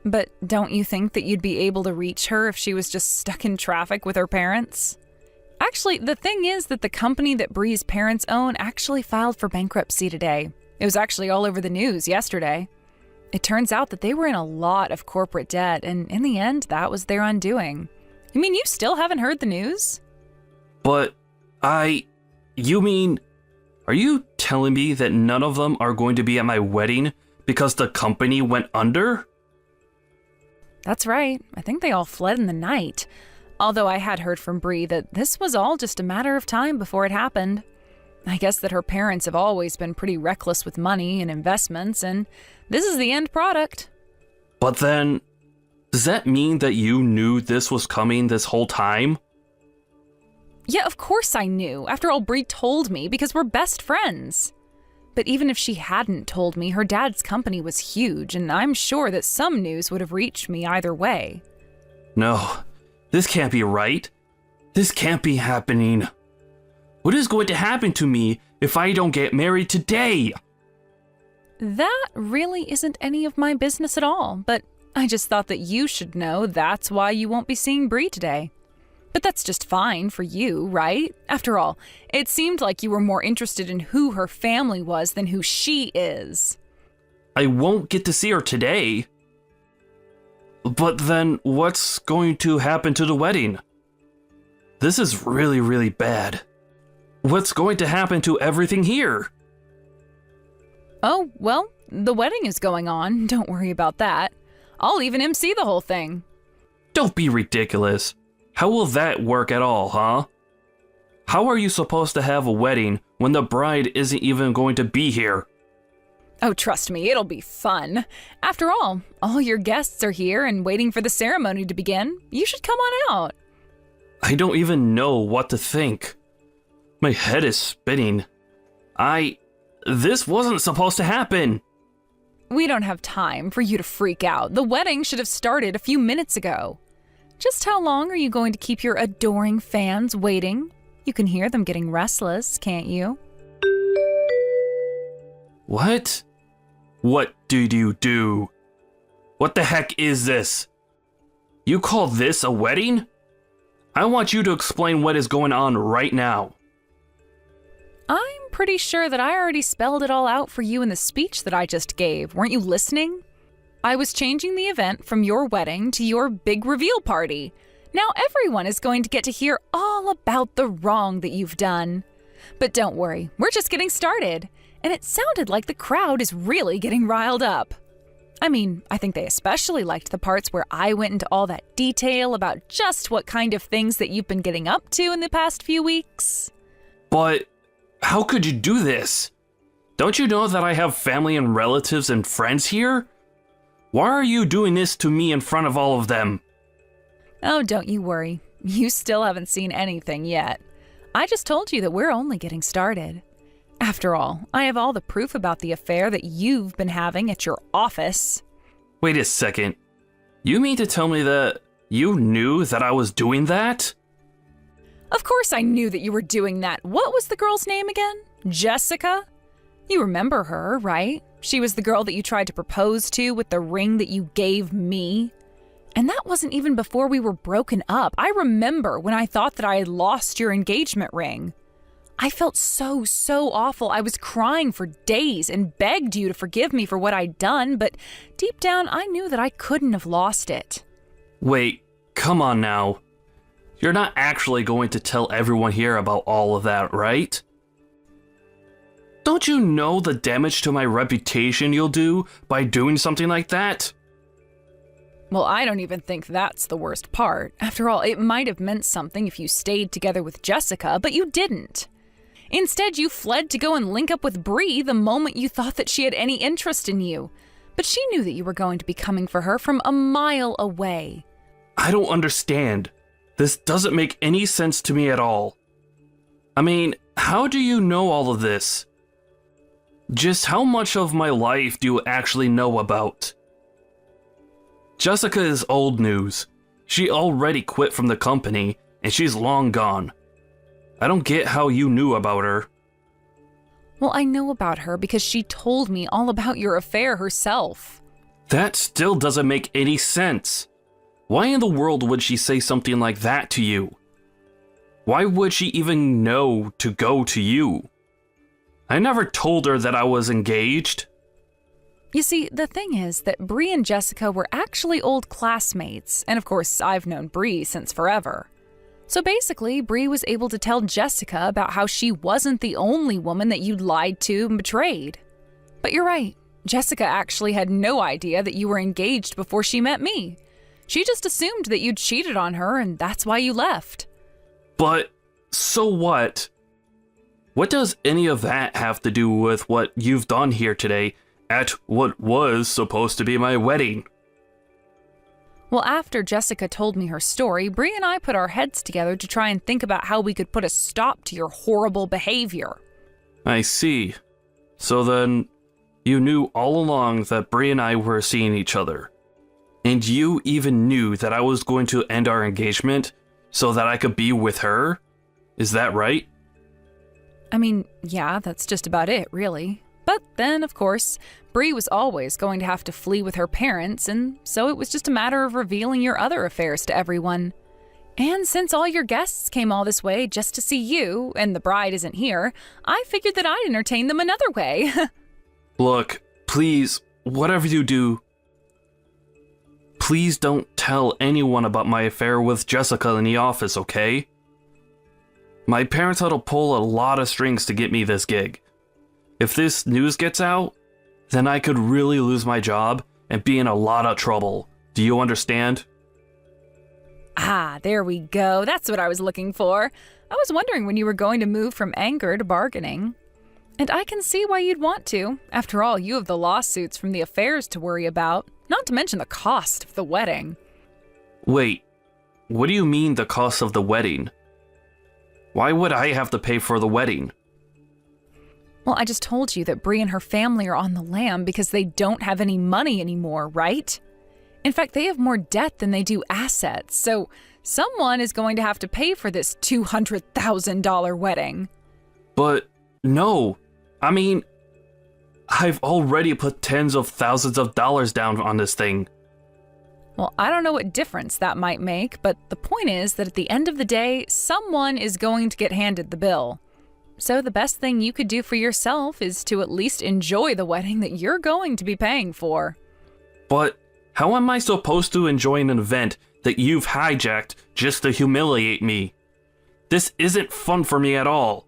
But don't you think that you'd be able to reach her if she was just stuck in traffic with her parents? Actually, the thing is that the company that Bree's parents own actually filed for bankruptcy today, It was actually all over the news yesterday. It turns out that they were in a lot of corporate debt, and in the end, that was their undoing. You mean you still haven't heard the news? But you mean, are you telling me that none of them are going to be at my wedding because the company went under? That's right. I think they all fled in the night. Although I had heard from Bree that this was all just a matter of time before it happened. I guess that her parents have always been pretty reckless with money and investments, and this is the end product. But then, does that mean that you knew this was coming this whole time? Yeah, of course I knew. After all, Bree told me because we're best friends. But even if she hadn't told me, her dad's company was huge, and I'm sure that some news would have reached me either way. No, this can't be right. This can't be happening. What is going to happen to me if I don't get married today? That really isn't any of my business at all, but I just thought that you should know that's why you won't be seeing Bree today. But that's just fine for you, right? After all, it seemed like you were more interested in who her family was than who she is. I won't get to see her today. But then what's going to happen to the wedding? This is really, really bad. What's going to happen to everything here? Oh, well, the wedding is going on. Don't worry about that. I'll even MC the whole thing. Don't be ridiculous. How will that work at all, huh? How are you supposed to have a wedding when the bride isn't even going to be here? Oh, trust me, it'll be fun. After all your guests are here and waiting for the ceremony to begin. You should come on out. I don't even know what to think. My head is spinning. This wasn't supposed to happen. We don't have time for you to freak out. The wedding should have started a few minutes ago. Just how long are you going to keep your adoring fans waiting? You can hear them getting restless, can't you? What? What did you do? What the heck is this? You call this a wedding? I want you to explain what is going on right now. I'm pretty sure that I already spelled it all out for you in the speech that I just gave. Weren't you listening? I was changing the event from your wedding to your big reveal party. Now everyone is going to get to hear all about the wrong that you've done. But don't worry, we're just getting started. And it sounded like the crowd is really getting riled up. I mean, I think they especially liked the parts where I went into all that detail about just what kind of things that you've been getting up to in the past few weeks. But how could you do this? Don't you know that I have family and relatives and friends here? Why are you doing this to me in front of all of them? Oh, don't you worry. You still haven't seen anything yet. I just told you that we're only getting started. After all, I have all the proof about the affair that you've been having at your office. Wait a second. You mean to tell me that you knew that I was doing that? Of course I knew that you were doing that. What was the girl's name again? Jessica? You remember her, right? She was the girl that you tried to propose to with the ring that you gave me. And that wasn't even before we were broken up. I remember when I thought that I had lost your engagement ring. I felt so awful. I was crying for days and begged you to forgive me for what I'd done, but deep down I knew that I couldn't have lost it. Wait, come on now. You're not actually going to tell everyone here about all of that, right? Don't you know the damage to my reputation you'll do by doing something like that? Well, I don't even think that's the worst part. After all, it might have meant something if you stayed together with Jessica, but you didn't. Instead, you fled to go and link up with Bree the moment you thought that she had any interest in you. But she knew that you were going to be coming for her from a mile away. I don't understand. This doesn't make any sense to me at all. I mean, how do you know all of this? Just how much of my life do you actually know about? Jessica is old news. She already quit from the company, and she's long gone. I don't get how you knew about her. Well, I know about her because she told me all about your affair herself. That still doesn't make any sense. Why in the world would she say something like that to you? Why would she even know to go to you? I never told her that I was engaged. You see, the thing is that Bree and Jessica were actually old classmates, and of course, I've known Bree since forever. So basically, Bree was able to tell Jessica about how she wasn't the only woman that you'd lied to and betrayed. But you're right, Jessica actually had no idea that you were engaged before she met me. She just assumed that you'd cheated on her, and that's why you left. But so what? What does any of that have to do with what you've done here today at what was supposed to be my wedding? Well, after Jessica told me her story, Bree and I put our heads together to try and think about how we could put a stop to your horrible behavior. I see. So then, you knew all along that Bree and I were seeing each other. And you even knew that I was going to end our engagement so that I could be with her? Is that right? I mean, yeah, that's just about it, really. But then, of course, Bree was always going to have to flee with her parents, and so it was just a matter of revealing your other affairs to everyone. And since all your guests came all this way just to see you, and the bride isn't here, I figured that I'd entertain them another way. Look, please, whatever you do, please don't tell anyone about my affair with Jessica in the office, okay? My parents had to pull a lot of strings to get me this gig. If this news gets out, then I could really lose my job and be in a lot of trouble. Do you understand? Ah, there we go. That's what I was looking for. I was wondering when you were going to move from anger to bargaining. And I can see why you'd want to. After all, you have the lawsuits from the affairs to worry about, not to mention the cost of the wedding. Wait, what do you mean the cost of the wedding? Why would I have to pay for the wedding? Well, I just told you that Bree and her family are on the lam because they don't have any money anymore, right? In fact, they have more debt than they do assets, so someone is going to have to pay for this $200,000 wedding. But no, I mean, I've already put tens of thousands of dollars down on this thing. Well, I don't know what difference that might make, but the point is that at the end of the day, someone is going to get handed the bill. So the best thing you could do for yourself is to at least enjoy the wedding that you're going to be paying for. But how am I supposed to enjoy an event that you've hijacked just to humiliate me? This isn't fun for me at all.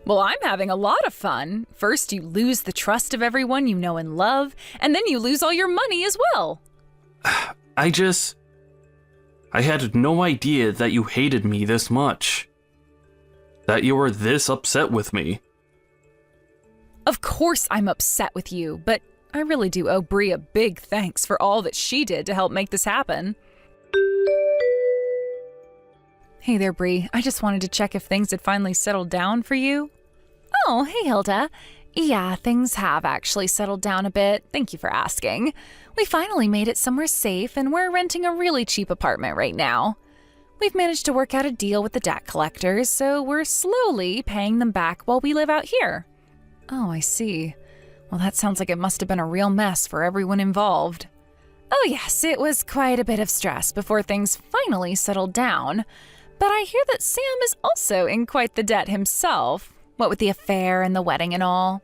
Well, I'm having a lot of fun. First, you lose the trust of everyone you know and love, and then you lose all your money as well. I had no idea that you hated me this much. That you were this upset with me. Of course I'm upset with you, but I really do owe Bree a big thanks for all that she did to help make this happen. Hey there, Bree. I just wanted to check if things had finally settled down for you. Oh, hey, Hilda. Yeah, things have actually settled down a bit. Thank you for asking. We finally made it somewhere safe, and we're renting a really cheap apartment right now. We've managed to work out a deal with the debt collectors, so we're slowly paying them back while we live out here. Oh, I see. Well, that sounds like it must have been a real mess for everyone involved. Oh, yes, it was quite a bit of stress before things finally settled down. But I hear that Sam is also in quite the debt himself, what with the affair and the wedding and all.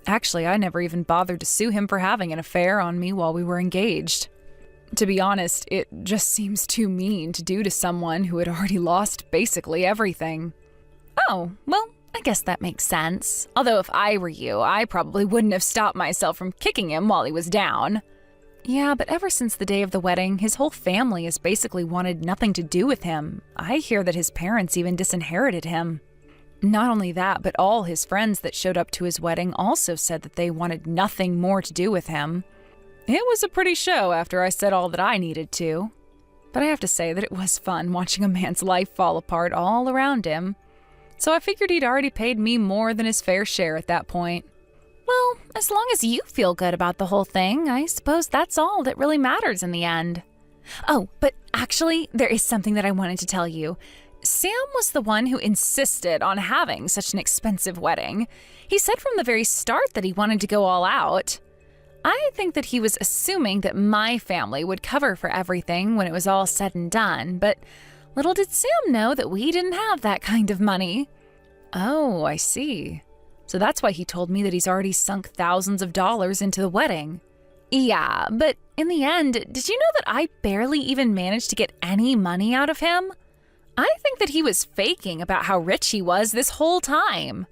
Actually, I never even bothered to sue him for having an affair on me while we were engaged. To be honest, it just seems too mean to do to someone who had already lost basically everything. Oh, well, I guess that makes sense. Although if I were you, I probably wouldn't have stopped myself from kicking him while he was down. Yeah, but ever since the day of the wedding, his whole family has basically wanted nothing to do with him. I hear that his parents even disinherited him. Not only that, but all his friends that showed up to his wedding also said that they wanted nothing more to do with him. It was a pretty show after I said all that I needed to. But I have to say that it was fun watching a man's life fall apart all around him. So I figured he'd already paid me more than his fair share at that point. Well, as long as you feel good about the whole thing, I suppose that's all that really matters in the end. Oh, but actually, there is something that I wanted to tell you. Sam was the one who insisted on having such an expensive wedding. He said from the very start that he wanted to go all out. I think that he was assuming that my family would cover for everything when it was all said and done, but little did Sam know that we didn't have that kind of money. Oh, I see. So that's why he told me that he's already sunk thousands of dollars into the wedding. Yeah, but in the end, did you know that I barely even managed to get any money out of him? I think that he was faking about how rich he was this whole time.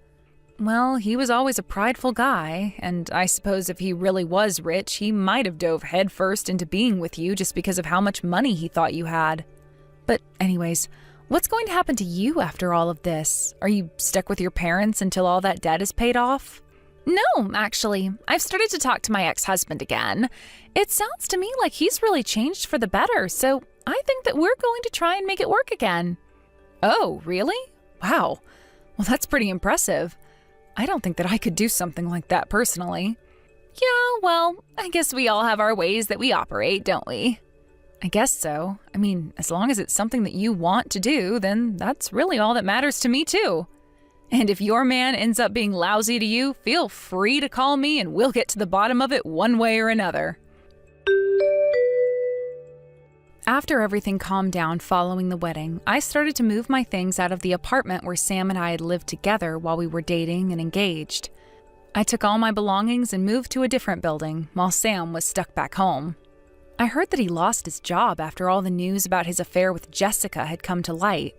Well, he was always a prideful guy, and I suppose if he really was rich, he might have dove headfirst into being with you just because of how much money he thought you had. But anyways, what's going to happen to you after all of this? Are you stuck with your parents until all that debt is paid off? No, actually. I've started to talk to my ex-husband again. It sounds to me like he's really changed for the better, so I think that we're going to try and make it work again. Oh, really? Wow. Well, that's pretty impressive. I don't think that I could do something like that personally. Yeah, well, I guess we all have our ways that we operate, don't we? I guess so. I mean, as long as it's something that you want to do, then that's really all that matters to me too. And if your man ends up being lousy to you, feel free to call me and we'll get to the bottom of it one way or another. After everything calmed down following the wedding, I started to move my things out of the apartment where Sam and I had lived together while we were dating and engaged. I took all my belongings and moved to a different building while Sam was stuck back home. I heard that he lost his job after all the news about his affair with Jessica had come to light.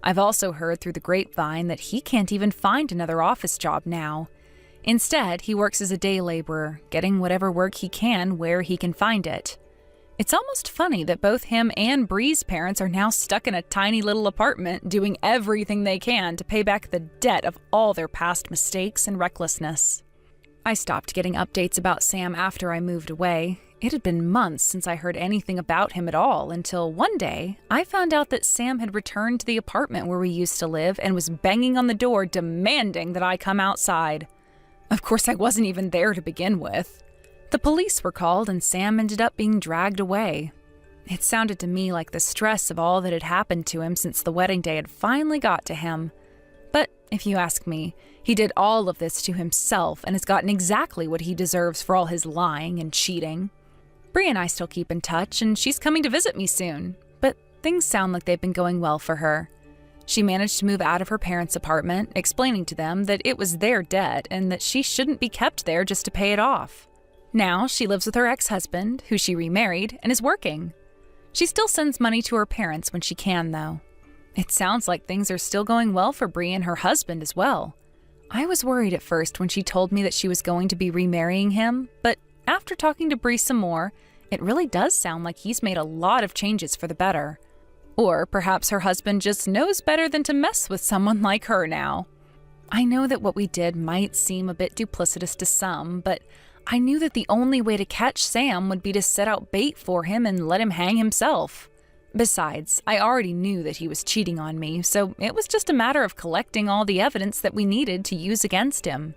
I've also heard through the grapevine that he can't even find another office job now. Instead, he works as a day laborer, getting whatever work he can where he can find it. It's almost funny that both him and Bree's parents are now stuck in a tiny little apartment doing everything they can to pay back the debt of all their past mistakes and recklessness. I stopped getting updates about Sam after I moved away. It had been months since I heard anything about him at all until one day I found out that Sam had returned to the apartment where we used to live and was banging on the door demanding that I come outside. Of course, I wasn't even there to begin with. The police were called and Sam ended up being dragged away. It sounded to me like the stress of all that had happened to him since the wedding day had finally got to him. But if you ask me, he did all of this to himself and has gotten exactly what he deserves for all his lying and cheating. Bree and I still keep in touch, and she's coming to visit me soon, but things sound like they've been going well for her. She managed to move out of her parents' apartment, explaining to them that it was their debt and that she shouldn't be kept there just to pay it off. Now she lives with her ex-husband, who she remarried, and is working. She still sends money to her parents when she can, though. It sounds like things are still going well for Bree and her husband as well. I was worried at first when she told me that she was going to be remarrying him, but after talking to Bree some more, it really does sound like he's made a lot of changes for the better. Or perhaps her husband just knows better than to mess with someone like her now. I know that what we did might seem a bit duplicitous to some, but I knew that the only way to catch Sam would be to set out bait for him and let him hang himself. Besides, I already knew that he was cheating on me, so it was just a matter of collecting all the evidence that we needed to use against him.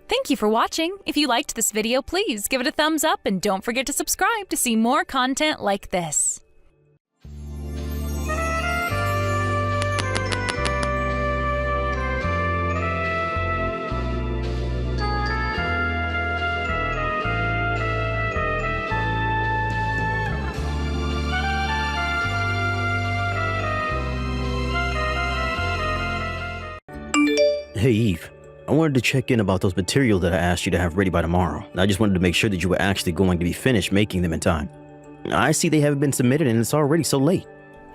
Thank you for watching. If you liked this video, please give it a thumbs up and don't forget to subscribe to see more content like this. Hey Eve, I wanted to check in about those materials that I asked you to have ready by tomorrow. I just wanted to make sure that you were actually going to be finished making them in time. I see they haven't been submitted and it's already so late.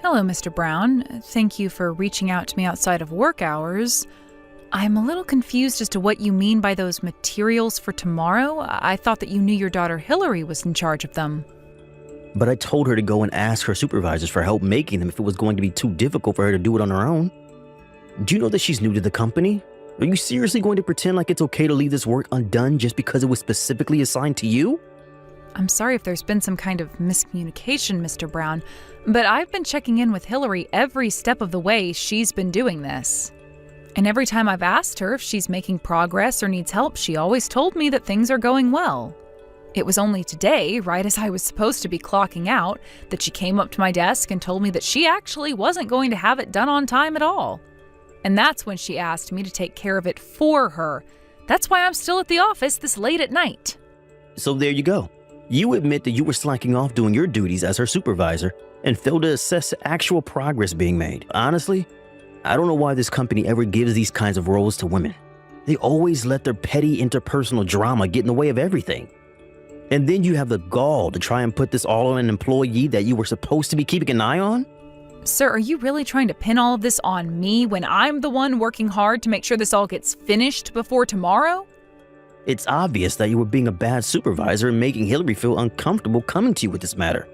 Hello, Mr. Brown. Thank you for reaching out to me outside of work hours. I'm a little confused as to what you mean by those materials for tomorrow. I thought that you knew your daughter Hillary was in charge of them. But I told her to go and ask her supervisors for help making them if it was going to be too difficult for her to do it on her own. Do you know that she's new to the company? Are you seriously going to pretend like it's okay to leave this work undone just because it was specifically assigned to you? I'm sorry if there's been some kind of miscommunication, Mr. Brown, but I've been checking in with Hillary every step of the way she's been doing this. And every time I've asked her if she's making progress or needs help, she always told me that things are going well. It was only today, right as I was supposed to be clocking out, that she came up to my desk and told me that she actually wasn't going to have it done on time at all. And that's when she asked me to take care of it for her. That's why I'm still at the office this late at night. So there you go. You admit that you were slacking off doing your duties as her supervisor and failed to assess actual progress being made. Honestly, I don't know why this company ever gives these kinds of roles to women. They always let their petty interpersonal drama get in the way of everything. And then you have the gall to try and put this all on an employee that you were supposed to be keeping an eye on? Sir, are you really trying to pin all of this on me when I'm the one working hard to make sure this all gets finished before tomorrow? It's obvious that you were being a bad supervisor and making Hillary feel uncomfortable coming to you with this matter.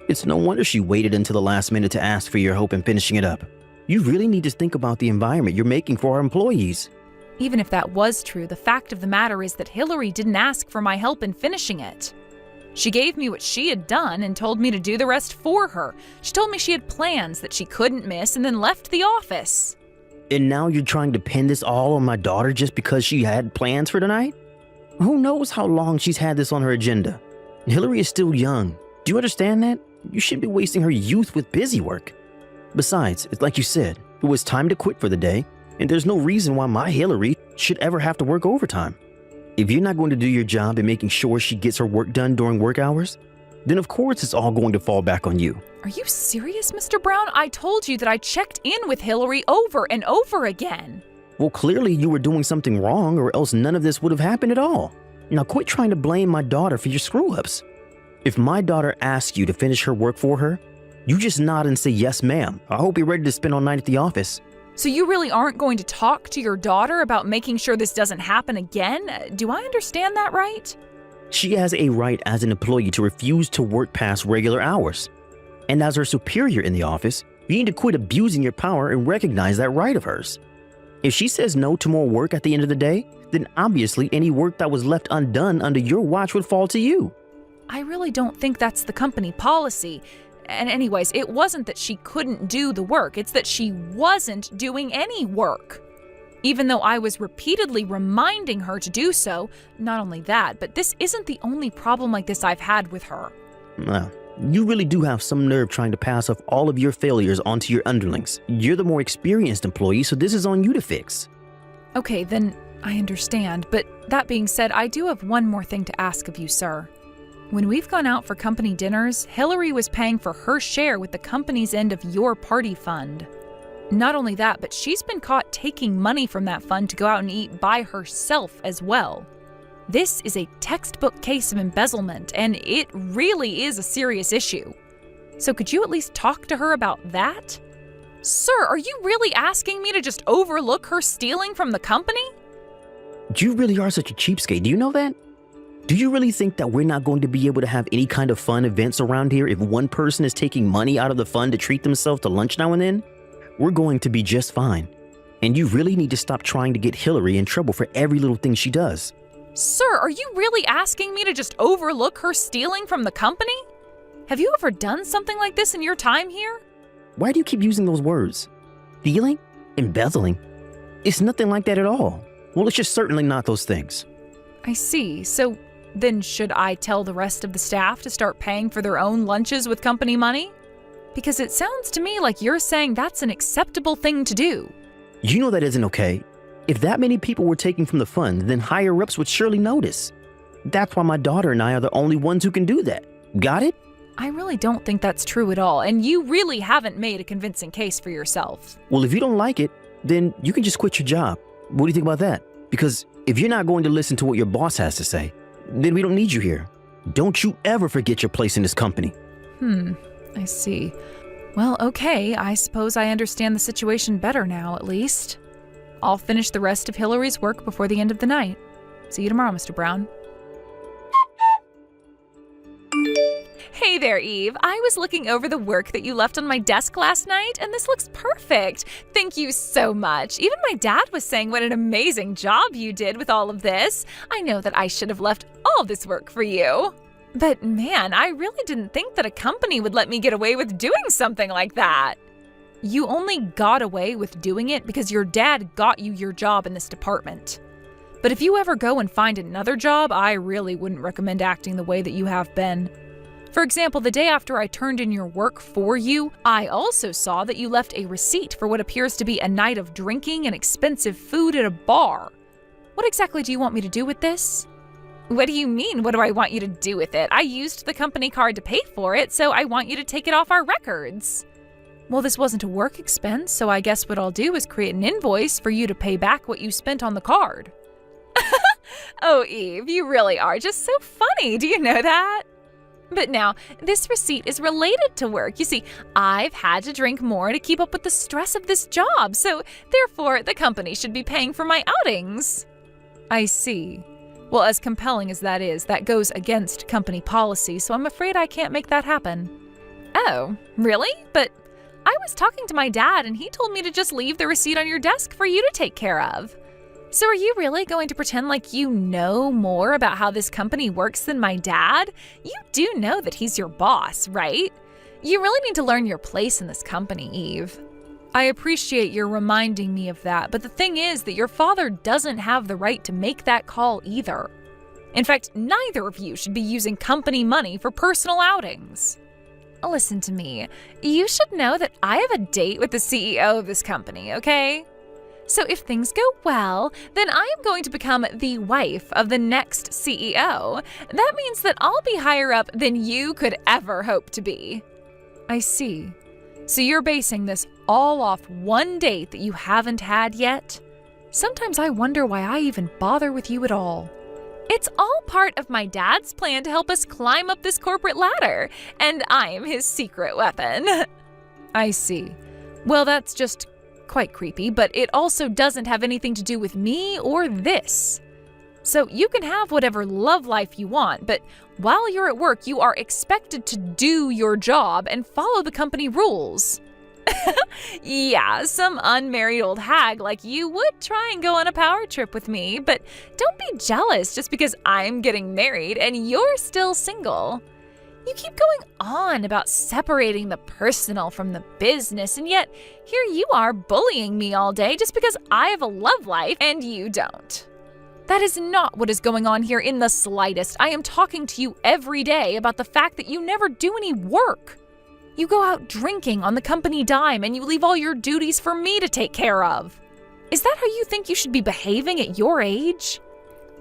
It's no wonder she waited until the last minute to ask for your help in finishing it up. You really need to think about the environment you're making for our employees. Even if that was true, the fact of the matter is that Hillary didn't ask for my help in finishing it. She gave me what she had done and told me to do the rest for her. She told me she had plans that she couldn't miss and then left the office. And now you're trying to pin this all on my daughter just because she had plans for tonight? Who knows how long she's had this on her agenda? Hillary is still young. Do you understand that? You shouldn't be wasting her youth with busy work. Besides, it's like you said, it was time to quit for the day, and there's no reason why my Hillary should ever have to work overtime. If you're not going to do your job in making sure she gets her work done during work hours, then of course it's all going to fall back on you. Are you serious, Mr. Brown? I told you that I checked in with Hillary over and over again. Well, clearly you were doing something wrong, or else none of this would have happened at all. Now quit trying to blame my daughter for your screw-ups. If my daughter asks you to finish her work for her, you just nod and say, yes, ma'am. I hope you're ready to spend all night at the office. So you really aren't going to talk to your daughter about making sure this doesn't happen again? Do I understand that right? She has a right as an employee to refuse to work past regular hours. And as her superior in the office, you need to quit abusing your power and recognize that right of hers. If she says no to more work at the end of the day, then obviously any work that was left undone under your watch would fall to you. I really don't think that's the company policy. And anyways, it wasn't that she couldn't do the work, it's that she wasn't doing any work. Even though I was repeatedly reminding her to do so, not only that, but this isn't the only problem like this I've had with her. Well, you really do have some nerve trying to pass off all of your failures onto your underlings. You're the more experienced employee, so this is on you to fix. Okay, then I understand, but that being said, I do have one more thing to ask of you, sir. When we've gone out for company dinners, Hillary was paying for her share with the company's end of your party fund. Not only that, but she's been caught taking money from that fund to go out and eat by herself as well. This is a textbook case of embezzlement, and it really is a serious issue. So could you at least talk to her about that? Sir, are you really asking me to just overlook her stealing from the company? You really are such a cheapskate, do you know that? Do you really think that we're not going to be able to have any kind of fun events around here if one person is taking money out of the fund to treat themselves to lunch now and then? We're going to be just fine. And you really need to stop trying to get Hillary in trouble for every little thing she does. Sir, are you really asking me to just overlook her stealing from the company? Have you ever done something like this in your time here? Why do you keep using those words? Stealing? Embezzling? It's nothing like that at all. Well, it's just certainly not those things. I see. So then should I tell the rest of the staff to start paying for their own lunches with company money? Because it sounds to me like you're saying that's an acceptable thing to do. You know that isn't okay. If that many people were taking from the fund, then higher-ups would surely notice. That's why my daughter and I are the only ones who can do that. Got it? I really don't think that's true at all, and you really haven't made a convincing case for yourself. Well, if you don't like it, then you can just quit your job. What do you think about that? Because if you're not going to listen to what your boss has to say, then we don't need you here. Don't you ever forget your place in this company. I see. Well, okay, I suppose I understand the situation better now, at least. I'll finish the rest of Hillary's work before the end of the night. See you tomorrow, Mr. Brown. Hey there, Eve. I was looking over the work that you left on my desk last night, and this looks perfect. Thank you so much. Even my dad was saying what an amazing job you did with all of this. I know that I should have left all this work for you. But man, I really didn't think that a company would let me get away with doing something like that. You only got away with doing it because your dad got you your job in this department. But if you ever go and find another job, I really wouldn't recommend acting the way that you have been. For example, the day after I turned in your work for you, I also saw that you left a receipt for what appears to be a night of drinking and expensive food at a bar. What exactly do you want me to do with this? What do you mean, what do I want you to do with it? I used the company card to pay for it, so I want you to take it off our records. Well, this wasn't a work expense, so I guess what I'll do is create an invoice for you to pay back what you spent on the card. Oh, Eve, you really are just so funny. Do you know that? But now, this receipt is related to work. You see, I've had to drink more to keep up with the stress of this job, so therefore the company should be paying for my outings. I see. Well, as compelling as that is, that goes against company policy, so I'm afraid I can't make that happen. Oh, really? But I was talking to my dad and he told me to just leave the receipt on your desk for you to take care of. So are you really going to pretend like you know more about how this company works than my dad? You do know that he's your boss, right? You really need to learn your place in this company, Eve. I appreciate your reminding me of that, but the thing is that your father doesn't have the right to make that call either. In fact, neither of you should be using company money for personal outings. Listen to me. You should know that I have a date with the CEO of this company, okay? So if things go well, then I am going to become the wife of the next CEO. That means that I'll be higher up than you could ever hope to be. I see. So you're basing this all off one date that you haven't had yet? Sometimes I wonder why I even bother with you at all. It's all part of my dad's plan to help us climb up this corporate ladder, and I am his secret weapon. I see. Well, that's just quite creepy, but it also doesn't have anything to do with me or this. So you can have whatever love life you want, but while you're at work, you are expected to do your job and follow the company rules. Yeah, some unmarried old hag like you would try and go on a power trip with me, but don't be jealous just because I'm getting married and you're still single. You keep going on about separating the personal from the business, and yet here you are bullying me all day just because I have a love life and you don't. That is not what is going on here in the slightest. I am talking to you every day about the fact that you never do any work. You go out drinking on the company dime and you leave all your duties for me to take care of. Is that how you think you should be behaving at your age?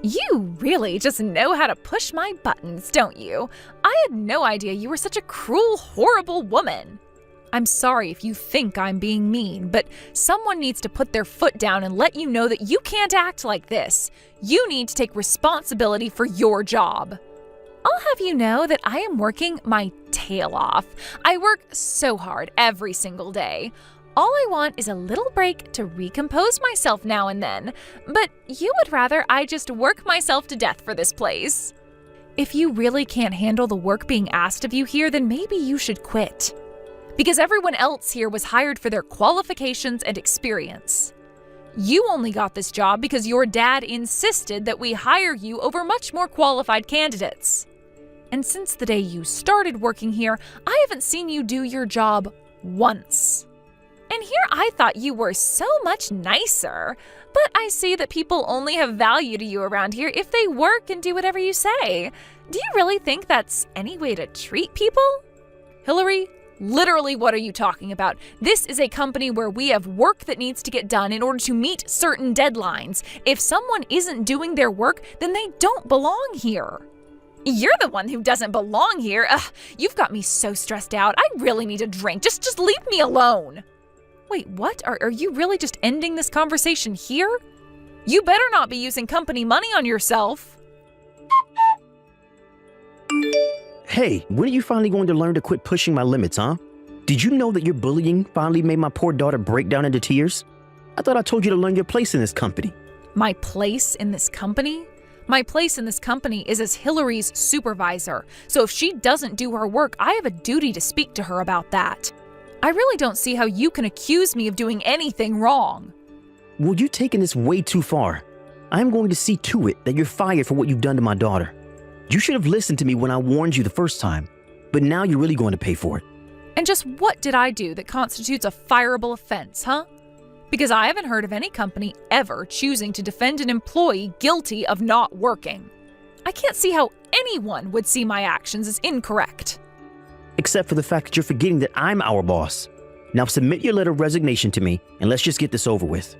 You really just know how to push my buttons, don't you? I had no idea you were such a cruel, horrible woman. I'm sorry if you think I'm being mean, but someone needs to put their foot down and let you know that you can't act like this. You need to take responsibility for your job. I'll have you know that I am working my tail off. I work so hard every single day. All I want is a little break to recompose myself now and then, but you would rather I just work myself to death for this place. If you really can't handle the work being asked of you here, then maybe you should quit. Because everyone else here was hired for their qualifications and experience. You only got this job because your dad insisted that we hire you over much more qualified candidates. And since the day you started working here, I haven't seen you do your job once. And here I thought you were so much nicer, but I see that people only have value to you around here if they work and do whatever you say. Do you really think that's any way to treat people? Hillary, literally what are you talking about? This is a company where we have work that needs to get done in order to meet certain deadlines. If someone isn't doing their work, then they don't belong here. You're the one who doesn't belong here. Ugh, you've got me so stressed out. I really need a drink. Just leave me alone. Wait, what? Are you really just ending this conversation here? You better not be using company money on yourself. Hey, when are you finally going to learn to quit pushing my limits, huh? Did you know that your bullying finally made my poor daughter break down into tears? I thought I told you to learn your place in this company. My place in this company? My place in this company is as Hillary's supervisor, so if she doesn't do her work, I have a duty to speak to her about that. I really don't see how you can accuse me of doing anything wrong. Well, you're taking this way too far. I'm going to see to it that you're fired for what you've done to my daughter. You should have listened to me when I warned you the first time, but now you're really going to pay for it. And just what did I do that constitutes a fireable offense, huh? Because I haven't heard of any company ever choosing to defend an employee guilty of not working. I can't see how anyone would see my actions as incorrect. Except for the fact that you're forgetting that I'm our boss. Now submit your letter of resignation to me, and let's just get this over with.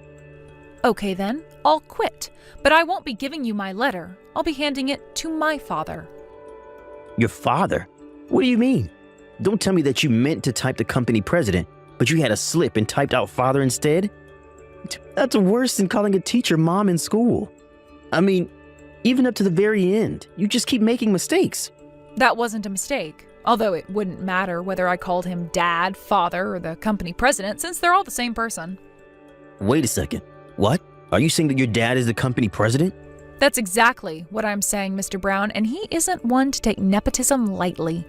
Okay then, I'll quit. But I won't be giving you my letter. I'll be handing it to my father. Your father? What do you mean? Don't tell me that you meant to type the company president. but you had a slip and typed out father instead? That's worse than calling a teacher mom in school. I mean, even up to the very end, you just keep making mistakes. That wasn't a mistake. Although it wouldn't matter whether I called him dad, father, or the company president, since they're all the same person. Wait a second. What? Are you saying that your dad is the company president? That's exactly what I'm saying, Mr. Brown, and he isn't one to take nepotism lightly.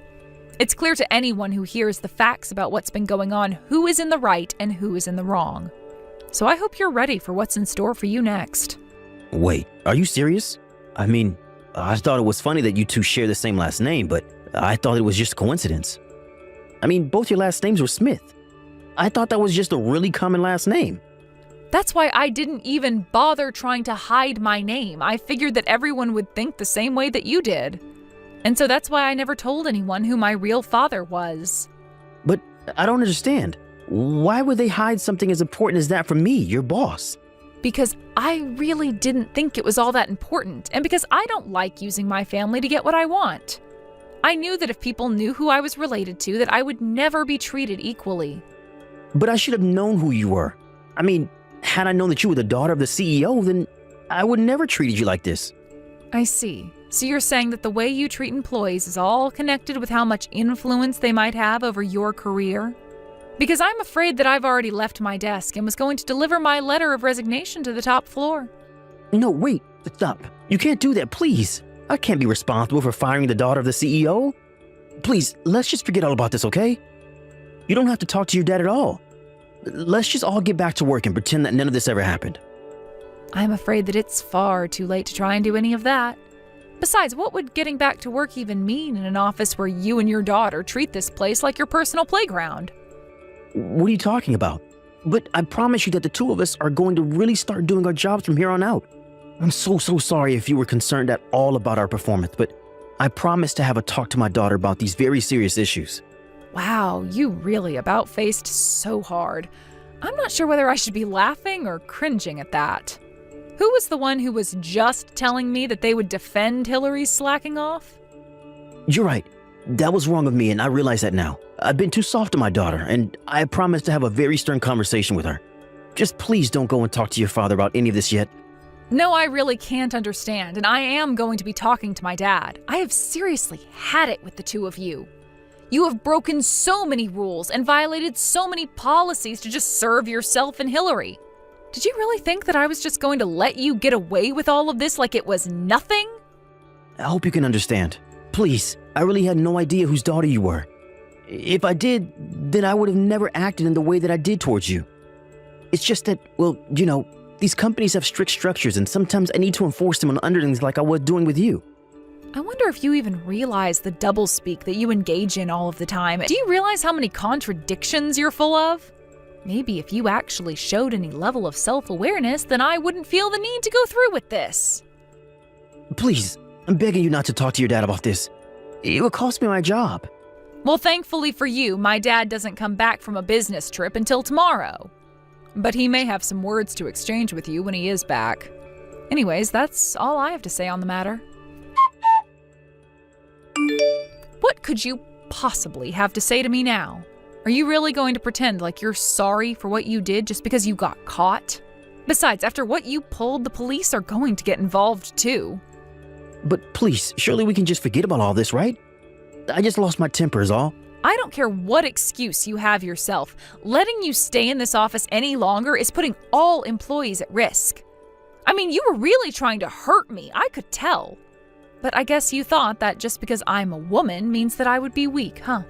It's clear to anyone who hears the facts about what's been going on who is in the right and who is in the wrong. So I hope you're ready for what's in store for you next. Wait, are you serious? I mean, I thought it was funny that you two share the same last name, but I thought it was just a coincidence. I mean, both your last names were Smith. I thought that was just a really common last name. That's why I didn't even bother trying to hide my name. I figured that everyone would think the same way that you did. And so that's why I never told anyone who my real father was. But I don't understand. Why would they hide something as important as that from me, your boss? Because I really didn't think it was all that important, and because I don't like using my family to get what I want. I knew that if people knew who I was related to, that I would never be treated equally. But I should have known who you were. I mean, had I known that you were the daughter of the CEO, then I would never treated you like this. I see. So you're saying that the way you treat employees is all connected with how much influence they might have over your career? Because I'm afraid that I've already left my desk and was going to deliver my letter of resignation to the top floor. No, wait, stop. You can't do that, please. I can't be responsible for firing the daughter of the CEO. Please, let's just forget all about this, okay? You don't have to talk to your dad at all. Let's just all get back to work and pretend that none of this ever happened. I'm afraid that it's far too late to try and do any of that. Besides, what would getting back to work even mean in an office where you and your daughter treat this place like your personal playground? What are you talking about? But I promise you that the two of us are going to really start doing our jobs from here on out. I'm so sorry if you were concerned at all about our performance, but I promised to have a talk to my daughter about these very serious issues. Wow, you really about-faced so hard. I'm not sure whether I should be laughing or cringing at that. Who was the one who was just telling me that they would defend Hillary's slacking off? You're right. That was wrong of me, and I realize that now. I've been too soft to my daughter, and I promised to have a very stern conversation with her. Just please don't go and talk to your father about any of this yet. No, I really can't understand, and I am going to be talking to my dad. I have seriously had it with the two of you. You have broken so many rules and violated so many policies to just serve yourself and Hillary. Did you really think that I was just going to let you get away with all of this like it was nothing? I hope you can understand. Please, I really had no idea whose daughter you were. If I did, then I would have never acted in the way that I did towards you. It's just that, well, you know, these companies have strict structures, and sometimes I need to enforce them on underlings like I was doing with you. I wonder if you even realize the doublespeak that you engage in all of the time. Do you realize how many contradictions you're full of? Maybe if you actually showed any level of self-awareness, then I wouldn't feel the need to go through with this. Please, I'm begging you not to talk to your dad about this. It will cost me my job. Well, thankfully for you, my dad doesn't come back from a business trip until tomorrow. But he may have some words to exchange with you when he is back. Anyways, that's all I have to say on the matter. What could you possibly have to say to me now? Are you really going to pretend like you're sorry for what you did just because you got caught? Besides, after what you pulled, the police are going to get involved too. But please, surely we can just forget about all this, right? I just lost my temper is all. I don't care what excuse you have yourself. Letting you stay in this office any longer is putting all employees at risk. I mean, you were really trying to hurt me, I could tell. But I guess you thought that just because I'm a woman means that I would be weak, huh?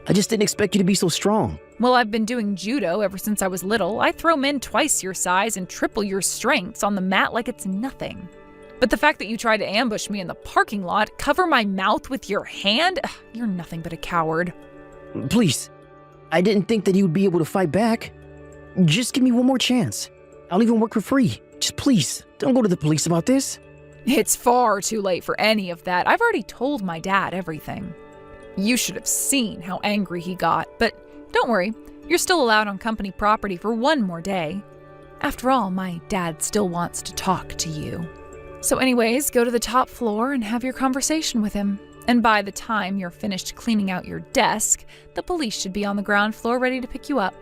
I just didn't expect you to be so strong. Well, I've been doing judo ever since I was little. I throw men twice your size and triple your strengths on the mat like it's nothing. But the fact that you tried to ambush me in the parking lot, cover my mouth with your hand, you're nothing but a coward. Please, I didn't think that he would be able to fight back. Just give me one more chance. I'll even work for free. Just please, don't go to the police about this. It's far too late for any of that. I've already told my dad everything. You should have seen how angry he got, but don't worry, you're still allowed on company property for one more day. After all, my dad still wants to talk to you. So anyways, go to the top floor and have your conversation with him. And by the time you're finished cleaning out your desk, the police should be on the ground floor ready to pick you up.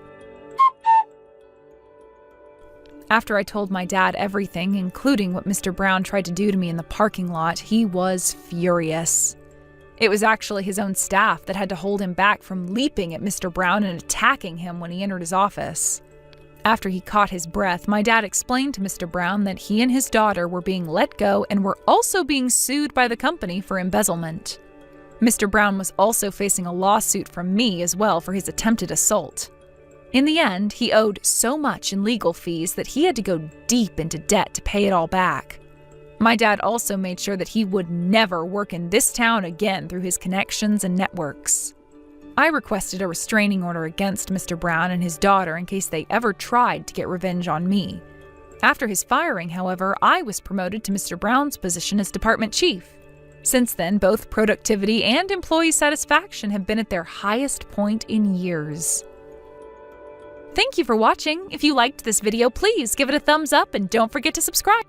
After I told my dad everything, including what Mr. Brown tried to do to me in the parking lot, he was furious. It was actually his own staff that had to hold him back from leaping at Mr. Brown and attacking him when he entered his office. After he caught his breath, my dad explained to Mr. Brown that he and his daughter were being let go and were also being sued by the company for embezzlement. Mr. Brown was also facing a lawsuit from me as well for his attempted assault. In the end, he owed so much in legal fees that he had to go deep into debt to pay it all back. My dad also made sure that he would never work in this town again through his connections and networks. I requested a restraining order against Mr. Brown and his daughter in case they ever tried to get revenge on me. After his firing, however, I was promoted to Mr. Brown's position as department chief. Since then, both productivity and employee satisfaction have been at their highest point in years. Thank you for watching. If you liked this video, please give it a thumbs up and don't forget to subscribe.